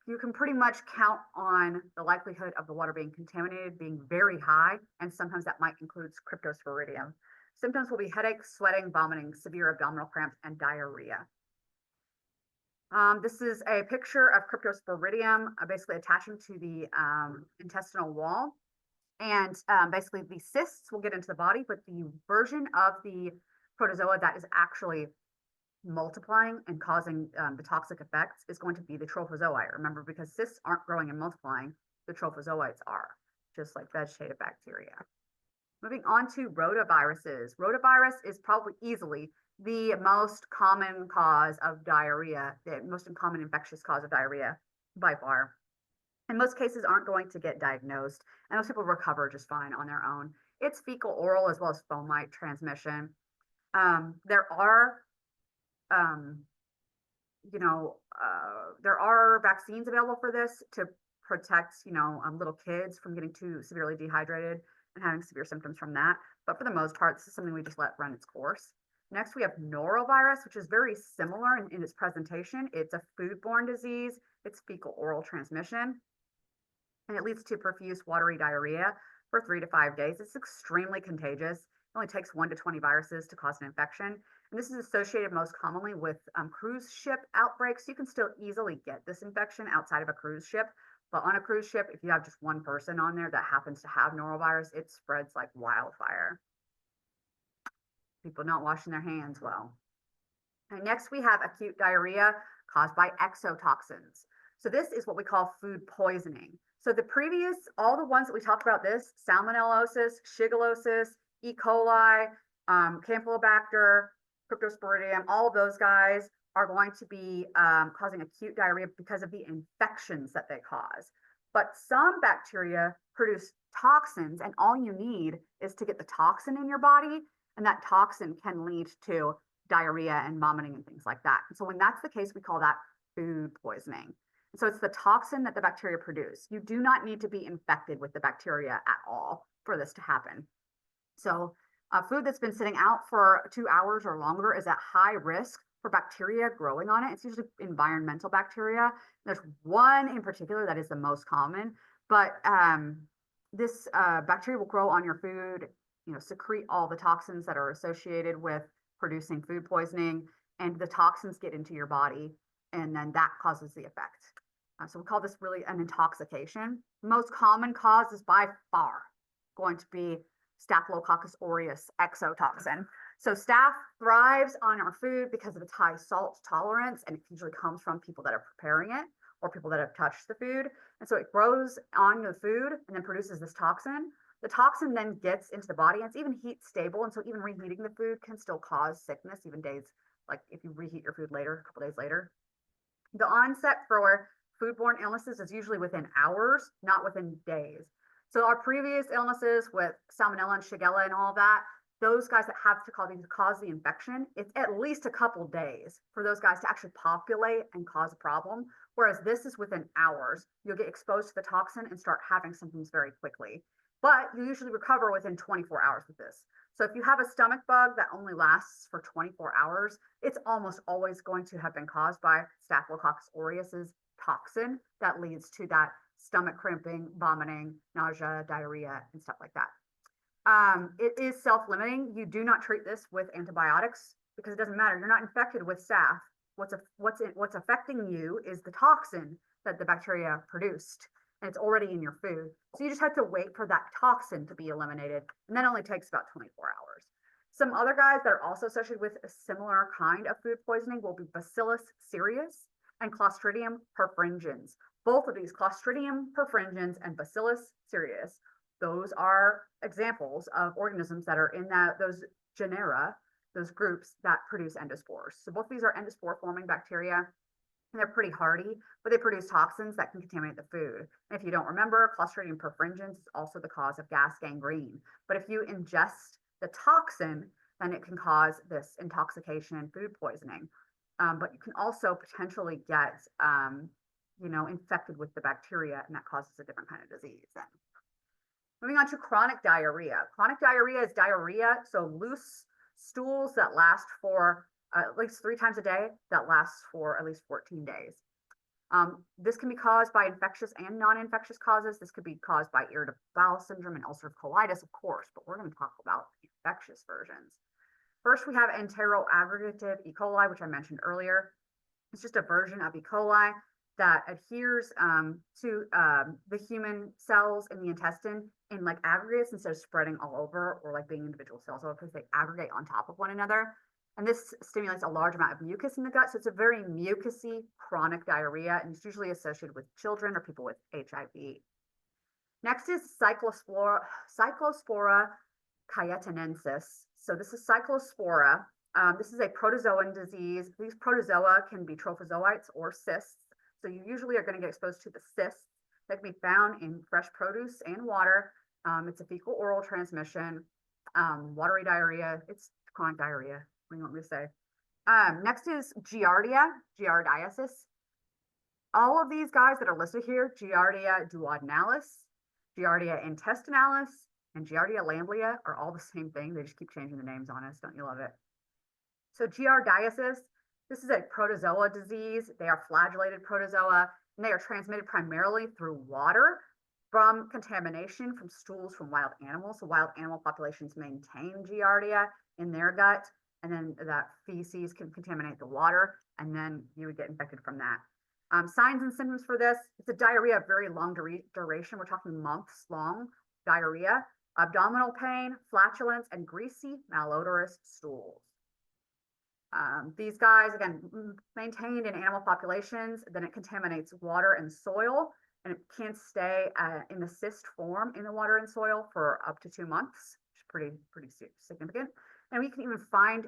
you can pretty much count on the likelihood of the water being contaminated being very high, and sometimes that might include Cryptosporidium. Symptoms will be headache, sweating, vomiting, severe abdominal cramps, and diarrhea. This is a picture of Cryptosporidium basically attaching to the intestinal wall. And basically the cysts will get into the body, but the version of the protozoa that is actually multiplying and causing the toxic effects is going to be the trophozoite. Remember, because cysts aren't growing and multiplying, the trophozoites are, just like vegetative bacteria. Moving on to rotaviruses. Rotavirus is probably easily the most common cause of diarrhea, the most common infectious cause of diarrhea by far. In most cases aren't going to get diagnosed, and most people recover just fine on their own. It's fecal oral as well as fomite transmission. There are vaccines available for this to protect, little kids from getting too severely dehydrated and having severe symptoms from that. But for the most part, this is something we just let run its course. Next, we have norovirus, which is very similar in its presentation. It's a foodborne disease. It's fecal oral transmission, and it leads to profuse watery diarrhea for 3 to 5 days. It's extremely contagious. It only takes 1 to 20 viruses to cause an infection. And this is associated most commonly with cruise ship outbreaks. You can still easily get this infection outside of a cruise ship. But on a cruise ship, if you have just one person on there that happens to have norovirus, it spreads like wildfire. People not washing their hands well. And next, we have acute diarrhea caused by exotoxins. So this is what we call food poisoning. So all the ones that we talked about, salmonellosis, shigellosis, E. coli, Campylobacter, Cryptosporidium, all of those guys are going to be causing acute diarrhea because of the infections that they cause. But some bacteria produce toxins, and all you need is to get the toxin in your body, and that toxin can lead to diarrhea and vomiting and things like that. And so when that's the case, we call that food poisoning. And so it's the toxin that the bacteria produce. You do not need to be infected with the bacteria at all for this to happen. So food that's been sitting out for 2 hours or longer is at high risk for bacteria growing on it. It's usually environmental bacteria. There's one in particular that is the most common, but this bacteria will grow on your food, secrete all the toxins that are associated with producing food poisoning, and the toxins get into your body, and then that causes the effect. So we call this really an intoxication. Most common cause is by far going to be Staphylococcus aureus exotoxin. So staph thrives on our food because of its high salt tolerance, and it usually comes from people that are preparing it or people that have touched the food. And so it grows on the food and then produces this toxin. The toxin then gets into the body, and it's even heat stable. And so even reheating the food can still cause sickness, even days, like if you reheat your food later, a couple days later. The onset for foodborne illnesses is usually within hours, not within days. So our previous illnesses with Salmonella and Shigella and all that, those guys that have to cause the infection, it's at least a couple days for those guys to actually populate and cause a problem. Whereas this is within hours. You'll get exposed to the toxin and start having symptoms very quickly. But you usually recover within 24 hours with this. So if you have a stomach bug that only lasts for 24 hours, it's almost always going to have been caused by Staphylococcus aureus's toxin that leads to that stomach cramping, vomiting, nausea, diarrhea, and stuff like that. It is self-limiting. You do not treat this with antibiotics because it doesn't matter. You're not infected with staph. What's affecting you is the toxin that the bacteria produced, and it's already in your food. So you just have to wait for that toxin to be eliminated, and that only takes about 24 hours. Some other guys that are also associated with a similar kind of food poisoning will be Bacillus cereus and Clostridium perfringens. Both of these, Clostridium perfringens and Bacillus cereus, those are examples of organisms that are in those genera, those groups that produce endospores. So both of these are endospore forming bacteria, and they're pretty hardy, but they produce toxins that can contaminate the food. And if you don't remember, Clostridium perfringens is also the cause of gas gangrene. But if you ingest the toxin, then it can cause this intoxication and food poisoning. But you can also potentially get, infected with the bacteria, and that causes a different kind of disease. Then. Moving on to chronic diarrhea. Chronic diarrhea is diarrhea, so loose stools that last for at least 3 times a day, that lasts for at least 14 days. This can be caused by infectious and non-infectious causes. This could be caused by irritable bowel syndrome and ulcerative colitis, of course, but we're going to talk about the infectious versions. First, we have enteroaggregative E. coli, which I mentioned earlier. It's just a version of E. coli that adheres to the human cells in the intestine in like aggregates instead of spreading all over or like being individual cells, because they aggregate on top of one another. And this stimulates a large amount of mucus in the gut. So it's a very mucousy chronic diarrhea, and it's usually associated with children or people with HIV. Next is Cyclospora cayetanensis. So this is Cyclospora. This is a protozoan disease. These protozoa can be trophozoites or cysts. So you usually are going to get exposed to the cysts that can be found in fresh produce and water. It's a fecal oral transmission, watery diarrhea. It's chronic diarrhea. What do you want me to say? Next is giardiasis. All of these guys that are listed here, Giardia duodenalis, Giardia intestinalis, and Giardia lamblia are all the same thing. They just keep changing the names on us. Don't you love it? So giardiasis, this is a protozoa disease. They are flagellated protozoa, and they are transmitted primarily through water from contamination from stools from wild animals. So wild animal populations maintain Giardia in their gut, and then that feces can contaminate the water, and then you would get infected from that. Signs and symptoms for this, it's a diarrhea of very long duration. We're talking months long diarrhea, abdominal pain, flatulence, and greasy malodorous stools. These guys, again, maintained in animal populations, then it contaminates water and soil, and it can stay in the cyst form in the water and soil for up to 2 months, which is pretty significant. And we can even find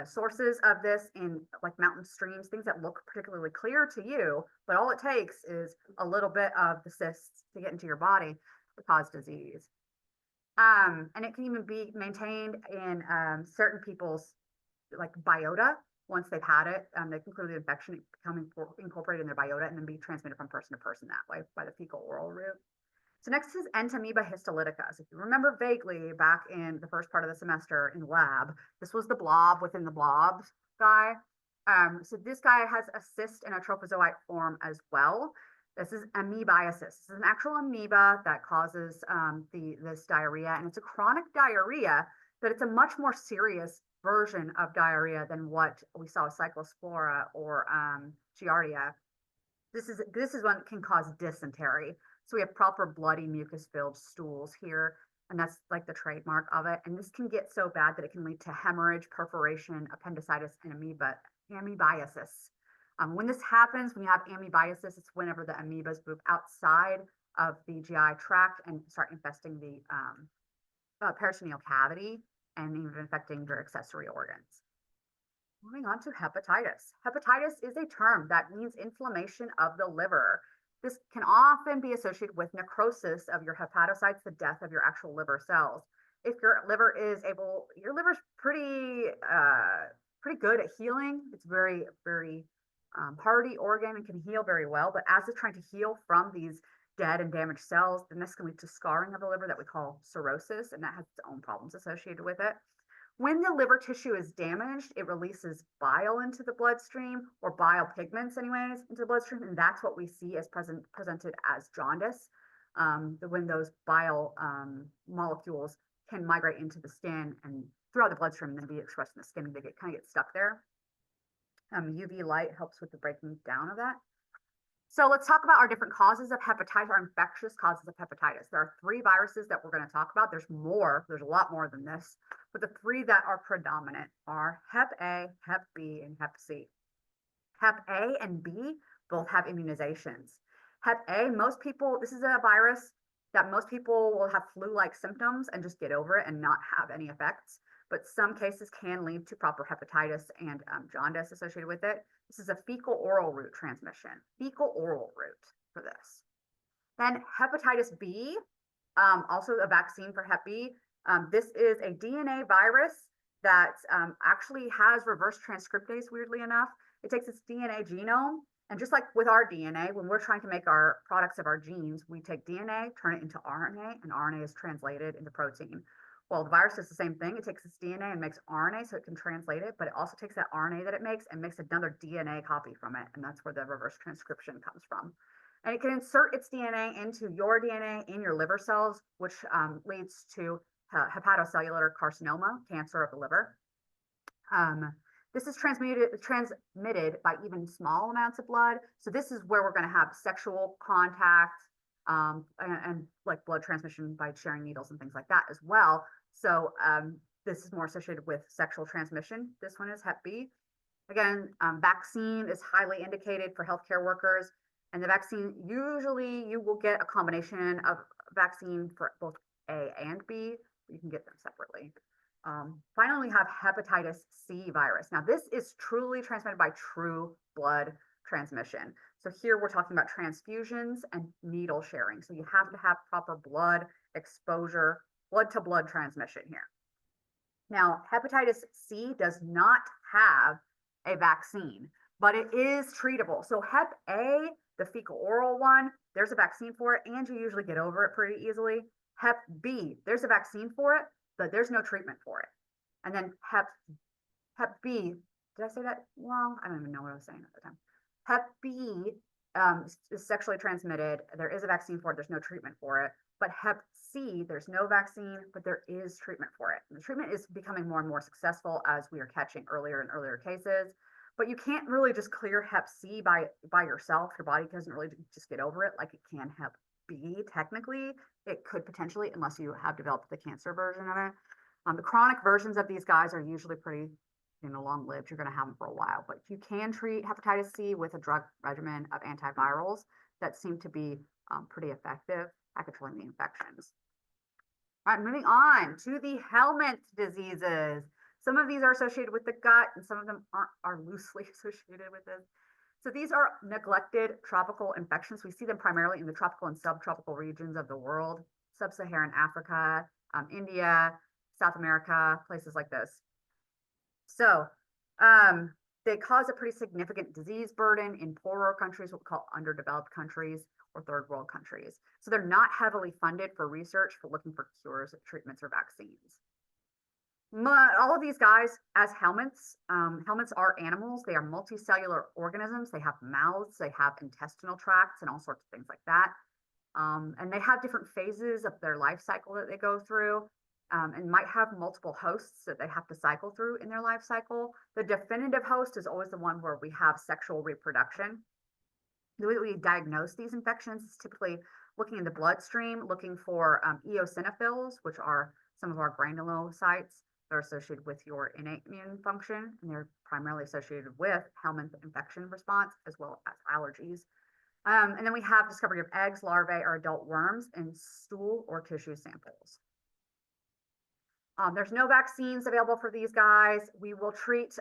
sources of this in like mountain streams, things that look particularly clear to you, but all it takes is a little bit of the cysts to get into your body to cause disease. And it can even be maintained in certain people's like biota. Once they've had it, they can clear the infection, become incorporated in their biota, and then be transmitted from person to person that way by the fecal oral route. So next is Entamoeba histolytica. So if you remember vaguely back in the first part of the semester in lab, this was the blob within the blob guy. So this guy has a cyst in a trophozoite form as well. This is amoebiasis. This is an actual amoeba that causes this diarrhea, and it's a chronic diarrhea, but it's a much more serious version of diarrhea than what we saw with Cyclospora or Giardia. This is one that can cause dysentery. So we have proper bloody mucus-filled stools here, and that's like the trademark of it. And this can get so bad that it can lead to hemorrhage, perforation, appendicitis, and amoebiasis. When this happens, when you have amoebiasis, it's whenever the amoebas move outside of the GI tract and start infesting the peritoneal cavity and even infecting their accessory organs. Moving on to hepatitis. Hepatitis is a term that means inflammation of the liver. This can often be associated with necrosis of your hepatocytes, the death of your actual liver cells. if your liver is able, your liver's pretty good at healing. It's very, very hardy organ and can heal very well. But as it's trying to heal from these dead and damaged cells, then this can lead to scarring of the liver that we call cirrhosis, and that has its own problems associated with it. When the liver tissue is damaged, it releases bile into the bloodstream, or bile pigments anyways, into the bloodstream, and that's what we see as presented as jaundice. When those bile molecules can migrate into the skin and throughout the bloodstream and then be expressed in the skin, and they kind of get stuck there. UV light helps with the breaking down of that. So let's talk about our different causes of hepatitis, our infectious causes of hepatitis. There are 3 viruses that we're going to talk about. There's more, there's a lot more than this, but the 3 that are predominant are Hep A, Hep B, and Hep C. Hep A and B both have immunizations. Hep A, most people, this is a virus that most people will have flu-like symptoms and just get over it and not have any effects, but some cases can lead to proper hepatitis and jaundice associated with it. This is a fecal-oral route transmission, fecal-oral route for this. Then hepatitis B, also a vaccine for Hep B. This is a DNA virus that actually has reverse transcriptase, weirdly enough. It takes its DNA genome, and just like with our DNA, when we're trying to make our products of our genes, we take DNA, turn it into RNA, and RNA is translated into protein. Well, the virus does the same thing. It takes its DNA and makes RNA so it can translate it, but it also takes that RNA that it makes and makes another DNA copy from it, and that's where the reverse transcription comes from. And it can insert its DNA into your DNA in your liver cells, which leads to hepatocellular carcinoma, cancer of the liver. This is transmitted by even small amounts of blood. So this is where we're going to have sexual contact and like blood transmission by sharing needles and things like that as well. So this is more associated with sexual transmission. This one is Hep B. Again, vaccine is highly indicated for healthcare workers. And the vaccine, usually you will get a combination of vaccine for both A and B. You can get them separately. Finally, we have hepatitis C virus. Now, this is truly transmitted by true blood transmission. So here we're talking about transfusions and needle sharing. So you have to have proper blood exposure, blood to blood transmission here. Now, hepatitis C does not have a vaccine, but it is treatable. So Hep A, the fecal oral one, there's a vaccine for it, and you usually get over it pretty easily. Hep B, there's a vaccine for it, but there's no treatment for it. And then Hep B, did I say that wrong? I don't even know what I was saying at the time. Hep B is sexually transmitted. There is a vaccine for it. There's no treatment for it. But Hep C, there's no vaccine, but there is treatment for it. And the treatment is becoming more and more successful as we are catching earlier and earlier cases. But you can't really just clear Hep C by yourself. Your body doesn't really just get over it like it can Hep B. Technically, it could potentially, unless you have developed the cancer version of it. The chronic versions of these guys are usually pretty, long-lived. You're going to have them for a while. But you can treat hepatitis C with a drug regimen of antivirals that seem to be pretty effective at controlling the infections. All right, moving on to the helminth diseases. Some of these are associated with the gut, and some of them are loosely associated with this. So these are neglected tropical infections. We see them primarily in the tropical and subtropical regions of the world, sub-Saharan Africa, India, South America, places like this. So they cause a pretty significant disease burden in poorer countries, what we call underdeveloped countries or third world countries. So they're not heavily funded for research for looking for cures, treatments, or vaccines. All of these guys as helminths, helminths are animals. They are multicellular organisms. They have mouths, they have intestinal tracts and all sorts of things like that. And they have different phases of their life cycle that they go through. And might have multiple hosts that they have to cycle through in their life cycle. The definitive host is always the one where we have sexual reproduction. The way that we diagnose these infections is typically looking in the bloodstream, looking for eosinophils, which are some of our granulocytes that are associated with your innate immune function, and they're primarily associated with helminth infection response as well as allergies. And then we have discovery of eggs, larvae, or adult worms in stool or tissue samples. There's no vaccines available for these guys. We will treat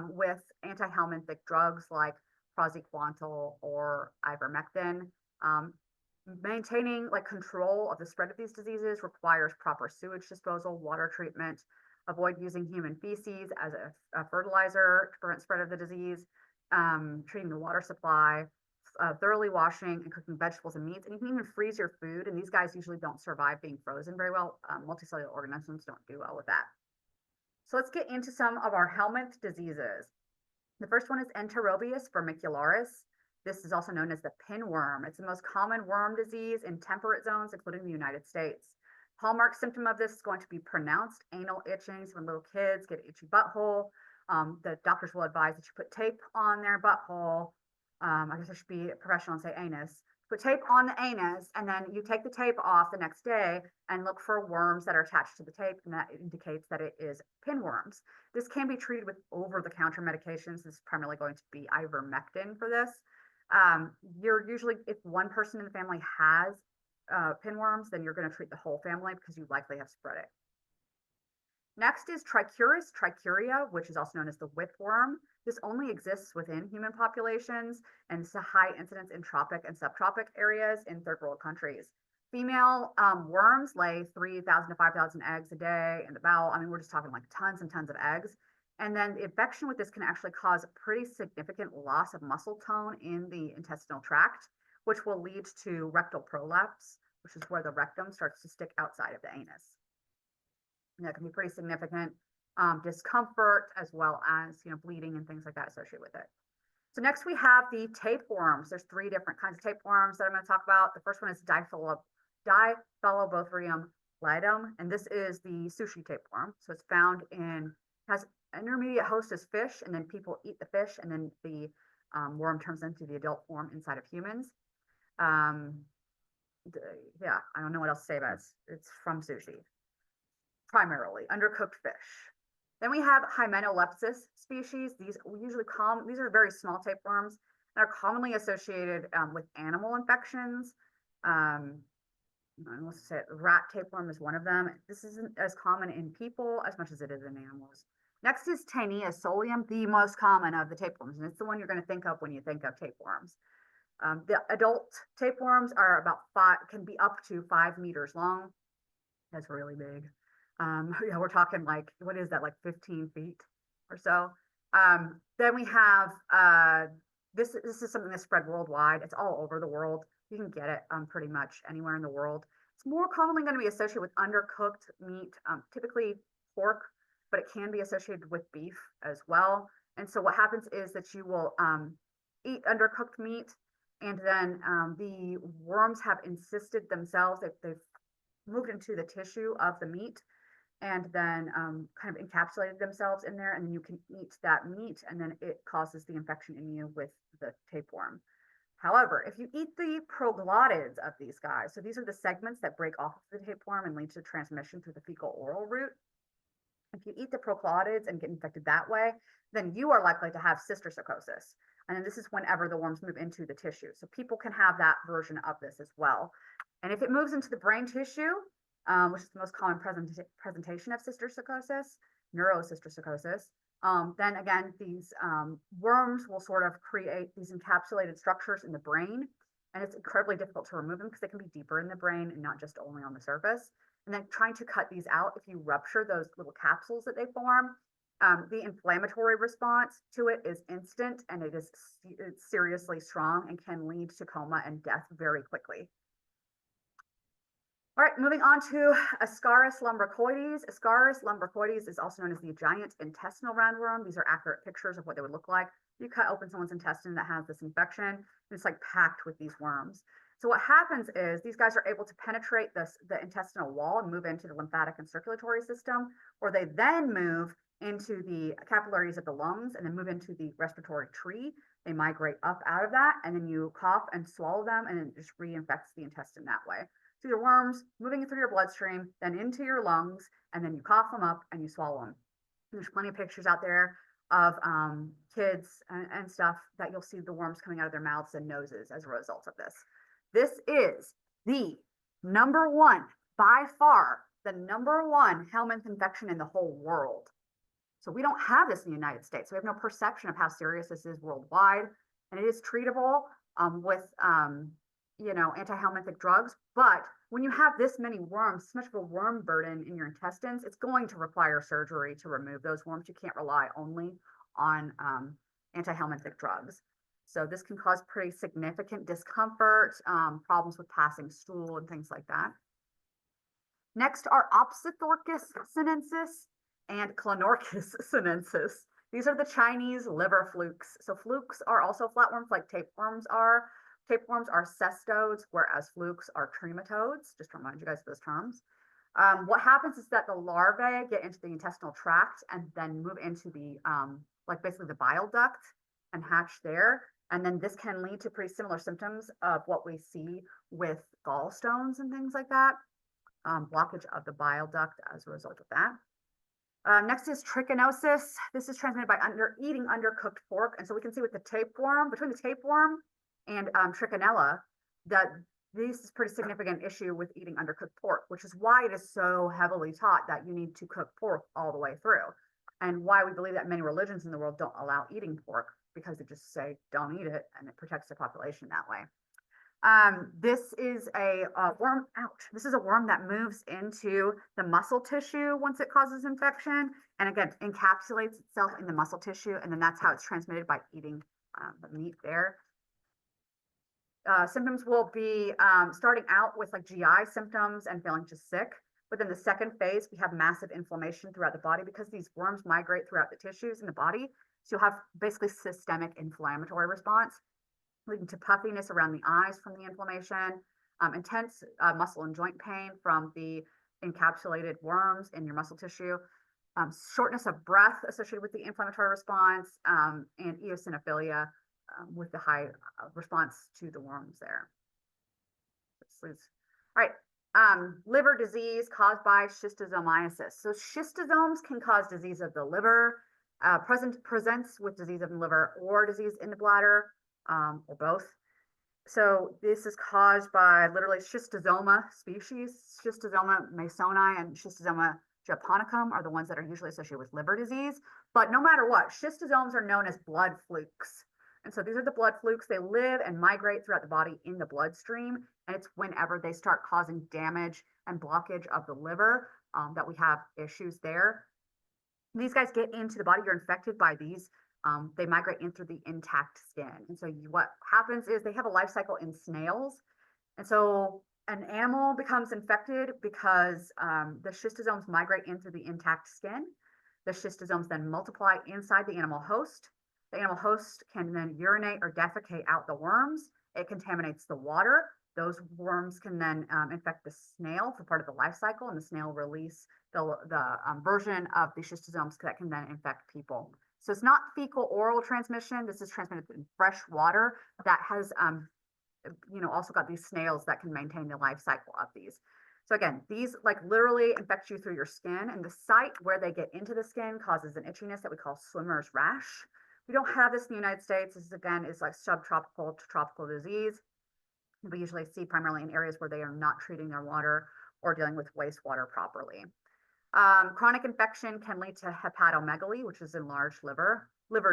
with anti-helminthic drugs like praziquantel or ivermectin. Maintaining like control of the spread of these diseases requires proper sewage disposal, water treatment, avoid using human feces as a fertilizer to prevent spread of the disease, treating the water supply, thoroughly washing and cooking vegetables and meats. And you can even freeze your food. And these guys usually don't survive being frozen very well. Multicellular organisms don't do well with that. So let's get into some of our helminth diseases. The first one is Enterobius vermicularis. This is also known as the pinworm. It's the most common worm disease in temperate zones, including the United States. Hallmark symptom of this is going to be pronounced anal itching. So when little kids get itchy butthole, the doctors will advise that you put tape on their butthole. I guess I should be professional and say anus. Put tape on the anus, and then you take the tape off the next day and look for worms that are attached to the tape, and that indicates that it is pinworms. This can be treated with over-the-counter medications. This is primarily going to be ivermectin for this. You're usually, if one person in the family has pinworms, then you're going to treat the whole family because you likely have spread it. Next is Trichuris trichuria, which is also known as the whipworm. This only exists within human populations and it's a high incidence in tropic and subtropic areas in third world countries. Female worms lay 3,000 to 5,000 eggs a day in the bowel. I mean, we're just talking like tons and tons of eggs. And then the infection with this can actually cause pretty significant loss of muscle tone in the intestinal tract, which will lead to rectal prolapse, which is where the rectum starts to stick outside of the anus. And that can be pretty significant discomfort as well as, bleeding and things like that associated with it. So next we have the tapeworms. There's 3 different kinds of tapeworms that I'm going to talk about. The first one is Diphyllobothrium lidum, and this is the sushi tapeworm. So it's found has an intermediate host as fish, and then people eat the fish, and then the worm turns into the adult form inside of humans. Yeah, I don't know what else to say about it. It's from sushi, primarily undercooked fish. Then we have Hymenolepsis species. These are very small tapeworms and are commonly associated with animal infections. Let's say rat tapeworm is one of them. This isn't as common in people as much as it is in animals. Next is Taenia solium, the most common of the tapeworms, and it's the one you're going to think of when you think of tapeworms. The adult tapeworms are can be up to 5 meters long. That's really big. Yeah, we're talking like, what is that, like 15 feet or so. Then we have, this is something that's spread worldwide. It's all over the world. You can get it pretty much anywhere in the world. It's more commonly going to be associated with undercooked meat, typically pork, but it can be associated with beef as well. And so what happens is that you will eat undercooked meat, and then the worms have encysted themselves. They've moved into the tissue of the meat, and then kind of encapsulated themselves in there, and then you can eat that meat, and then it causes the infection in you with the tapeworm. However, if you eat the proglottids of these guys, so these are the segments that break off of the tapeworm and lead to transmission through the fecal-oral route. If you eat the proglottids and get infected that way, then you are likely to have cysticercosis. And then this is whenever the worms move into the tissue. So people can have that version of this as well. And if it moves into the brain tissue, which is the most common presentation of cysticercosis, neurocysticercosis, then again, these worms will sort of create these encapsulated structures in the brain, and it's incredibly difficult to remove them because they can be deeper in the brain and not just only on the surface. And then trying to cut these out, if you rupture those little capsules that they form, the inflammatory response to it is instant, and it's seriously strong and can lead to coma and death very quickly. All right, moving on to Ascaris lumbricoides. Ascaris lumbricoides is also known as the giant intestinal roundworm. These are accurate pictures of what they would look like. You cut open someone's intestine that has this infection, and it's like packed with these worms. So what happens is these guys are able to penetrate the intestinal wall and move into the lymphatic and circulatory system, or they then move into the capillaries of the lungs and then move into the respiratory tree. They migrate up out of that, and then you cough and swallow them, and it just reinfects the intestine that way. So your worms moving through your bloodstream, then into your lungs, and then you cough them up and you swallow them. And there's plenty of pictures out there of kids and stuff that you'll see the worms coming out of their mouths and noses as a result of this. This is the by far, the number one helminth infection in the whole world. So we don't have this in the United States. So we have no perception of how serious this is worldwide. And it is treatable with you know, antihelminthic drugs. But when you have this many worms, this much of a worm burden in your intestines, it's going to require surgery to remove those worms. You can't rely only on antihelminthic drugs. So this can cause pretty significant discomfort, problems with passing stool and things like that. Next are Opsithorchus sinensis and Clonorchus sinensis. These are the Chinese liver flukes. So flukes are also flatworms like tapeworms are. Tapeworms are cestodes, whereas flukes are trematodes, just to remind you guys of those terms. What happens is that the larvae get into the intestinal tract and then move into the, like basically the bile duct and hatch there. And then this can lead to pretty similar symptoms of what we see with gallstones and things like that. Blockage of the bile duct as a result of that. Next is trichinosis. This is transmitted by eating undercooked pork. And so we can see with the tapeworm, between the tapeworm and trichinella, that this is a pretty significant issue with eating undercooked pork, which is why it is so heavily taught that you need to cook pork all the way through. And why we believe that many religions in the world don't allow eating pork, because they just say, don't eat it, and it protects the population that way. This is a worm, ouch. This is a worm that moves into the muscle tissue once it causes infection. And again, encapsulates itself in the muscle tissue. And then that's how it's transmitted by eating the meat there. Symptoms will be starting out with like GI symptoms and feeling just sick. But then the second phase, we have massive inflammation throughout the body because these worms migrate throughout the tissues in the body. So you'll have basically systemic inflammatory response, leading to puffiness around the eyes from the inflammation, intense muscle and joint pain from the encapsulated worms in your muscle tissue, shortness of breath associated with the inflammatory response, and eosinophilia with the high response to the worms there. All right, liver disease caused by schistosomiasis. So schistosomes can cause disease of the liver, presents with disease of the liver or disease in the bladder, or both. So this is caused by literally schistosoma species. Schistosoma masoni and schistosoma japonicum are the ones that are usually associated with liver disease. But no matter what, schistosomes are known as blood flukes. And so these are the blood flukes. They live and migrate throughout the body in the bloodstream. And it's whenever they start causing damage and blockage of the liver that we have issues there. These guys get into the body. You're infected by these. They migrate in through the intact skin. And so what happens is they have a life cycle in snails. And so an animal becomes infected because the schistosomes migrate in through the intact skin. The schistosomes then multiply inside the animal host. The animal host can then urinate or defecate out the worms. It contaminates the water. Those worms can then infect the snail for part of the life cycle, and the snail release the version of the schistosomes that can then infect people. So it's not fecal oral transmission. This is transmitted in fresh water that has, also got these snails that can maintain the life cycle of these. So again, these like literally infect you through your skin, and the site where they get into the skin causes an itchiness that we call swimmer's rash. We don't have this in the United States. This again is like subtropical to tropical disease. We usually see primarily in areas where they are not treating their water or dealing with wastewater properly. Chronic infection can lead to hepatomegaly, which is enlarged liver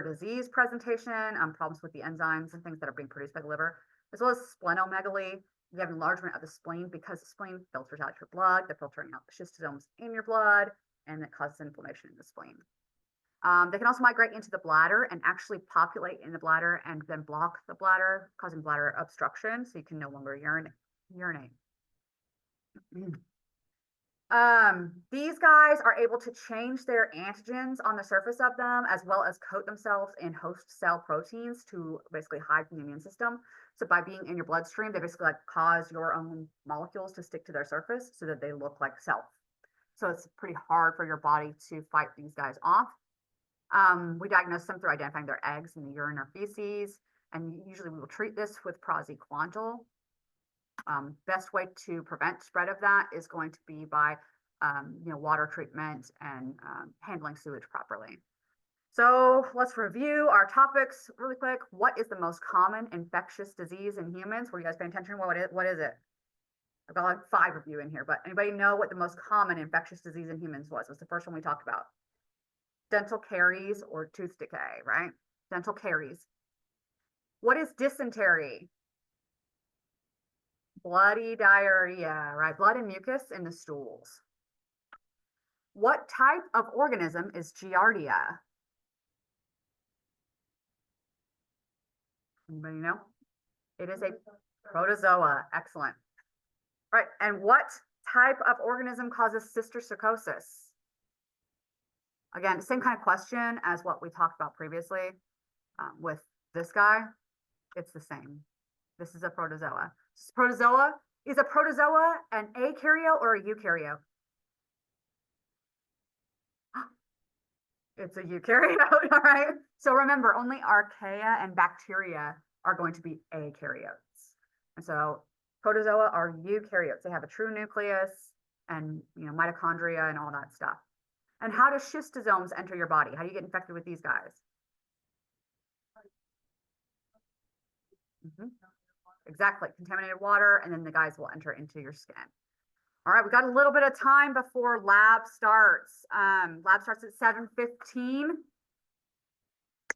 disease presentation, problems with the enzymes and things that are being produced by the liver, as well as splenomegaly. You have enlargement of the spleen because the spleen filters out your blood. They're filtering out the schistosomes in your blood, and it causes inflammation in the spleen. They can also migrate into the bladder and actually populate in the bladder and then block the bladder, causing bladder obstruction, so you can no longer urinate. These guys are able to change their antigens on the surface of them, as well as coat themselves in host cell proteins to basically hide from the immune system. So by being in your bloodstream, they basically like cause your own molecules to stick to their surface so that they look like self. So it's pretty hard for your body to fight these guys off. We diagnose them through identifying their eggs in the urine or feces, and usually we will treat this with praziquantel. Best way to prevent spread of that is going to be by water treatment and handling sewage properly. So let's review our topics really quick. What is the most common infectious disease in humans? Were you guys paying attention? What is it? I've got like 5 of you in here, but anybody know what the most common infectious disease in humans was? What's the first one we talked about? Dental caries or tooth decay, right? Dental caries. What is dysentery? bloody diarrhea, right? Blood and mucus in the stools. What type of organism is Giardia? Anybody know? It is a protozoa. Excellent. Right. And what type of organism causes cysticercosis? Again, same kind of question as what we talked about previously with this guy. It's the same. This is a protozoa. Is a protozoa an eukaryote or a eukaryote? It's a eukaryote, all right? So remember, only archaea and bacteria are going to be eukaryotes. And so protozoa are eukaryotes. They have a true nucleus and mitochondria and all that stuff. And how do schistosomes enter your body? How do you get infected with these guys? Exactly, contaminated water, and then the guys will enter into your skin. All right, we got a little bit of time before lab starts. Lab starts at 7:15.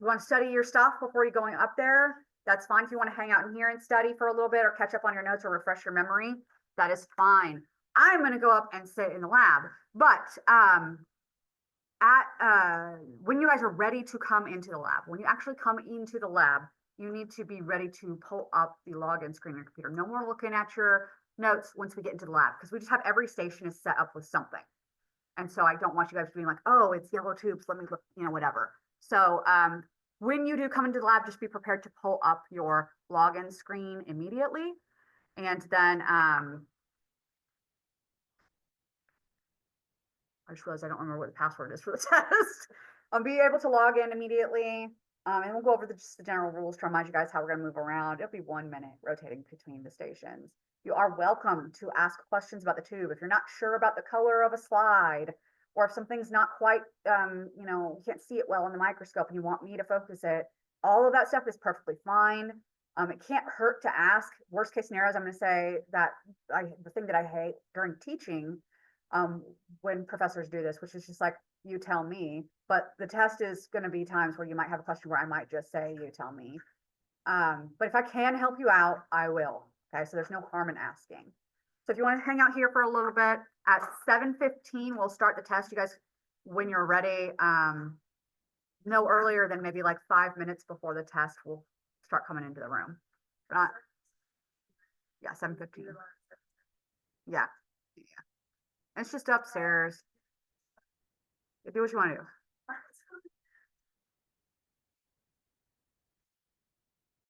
You want to study your stuff before you're going up there? That's fine. If you want to hang out in here and study for a little bit or catch up on your notes or refresh your memory, that is fine. I'm going to go up and sit in the lab. But when you guys are ready to come into the lab, when you actually come into the lab, you need to be ready to pull up the login screen on your computer. No more looking at your notes once we get into the lab, because we just have every station is set up with something. And so I don't want you guys being like, oh, it's yellow tubes, let me look, whatever. So when you do come into the lab, just be prepared to pull up your login screen immediately. And then I just realized I don't remember what the password is for the test. I'll be able to log in immediately. And we'll go over just the general rules to remind you guys how we're going to move around. It'll be 1 minute rotating between the stations. You are welcome to ask questions about the tube. If you're not sure about the color of a slide, or if something's not quite, you can't see it well in the microscope and you want me to focus it, all of that stuff is perfectly fine. It can't hurt to ask. Worst case scenarios, I'm going to say that the thing that I hate during teaching when professors do this, which is just like, you tell me, but the test is going to be times where you might have a question where I might just say, you tell me. But if I can help you out, I will. Okay, so there's no harm in asking. So if you want to hang out here for a little bit, at 7:15, we'll start the test. You guys, when you're ready, no earlier than maybe like 5 minutes before the test, we'll start coming into the room. Yeah, 7:15. Yeah. It's just upstairs. Do what you want to do.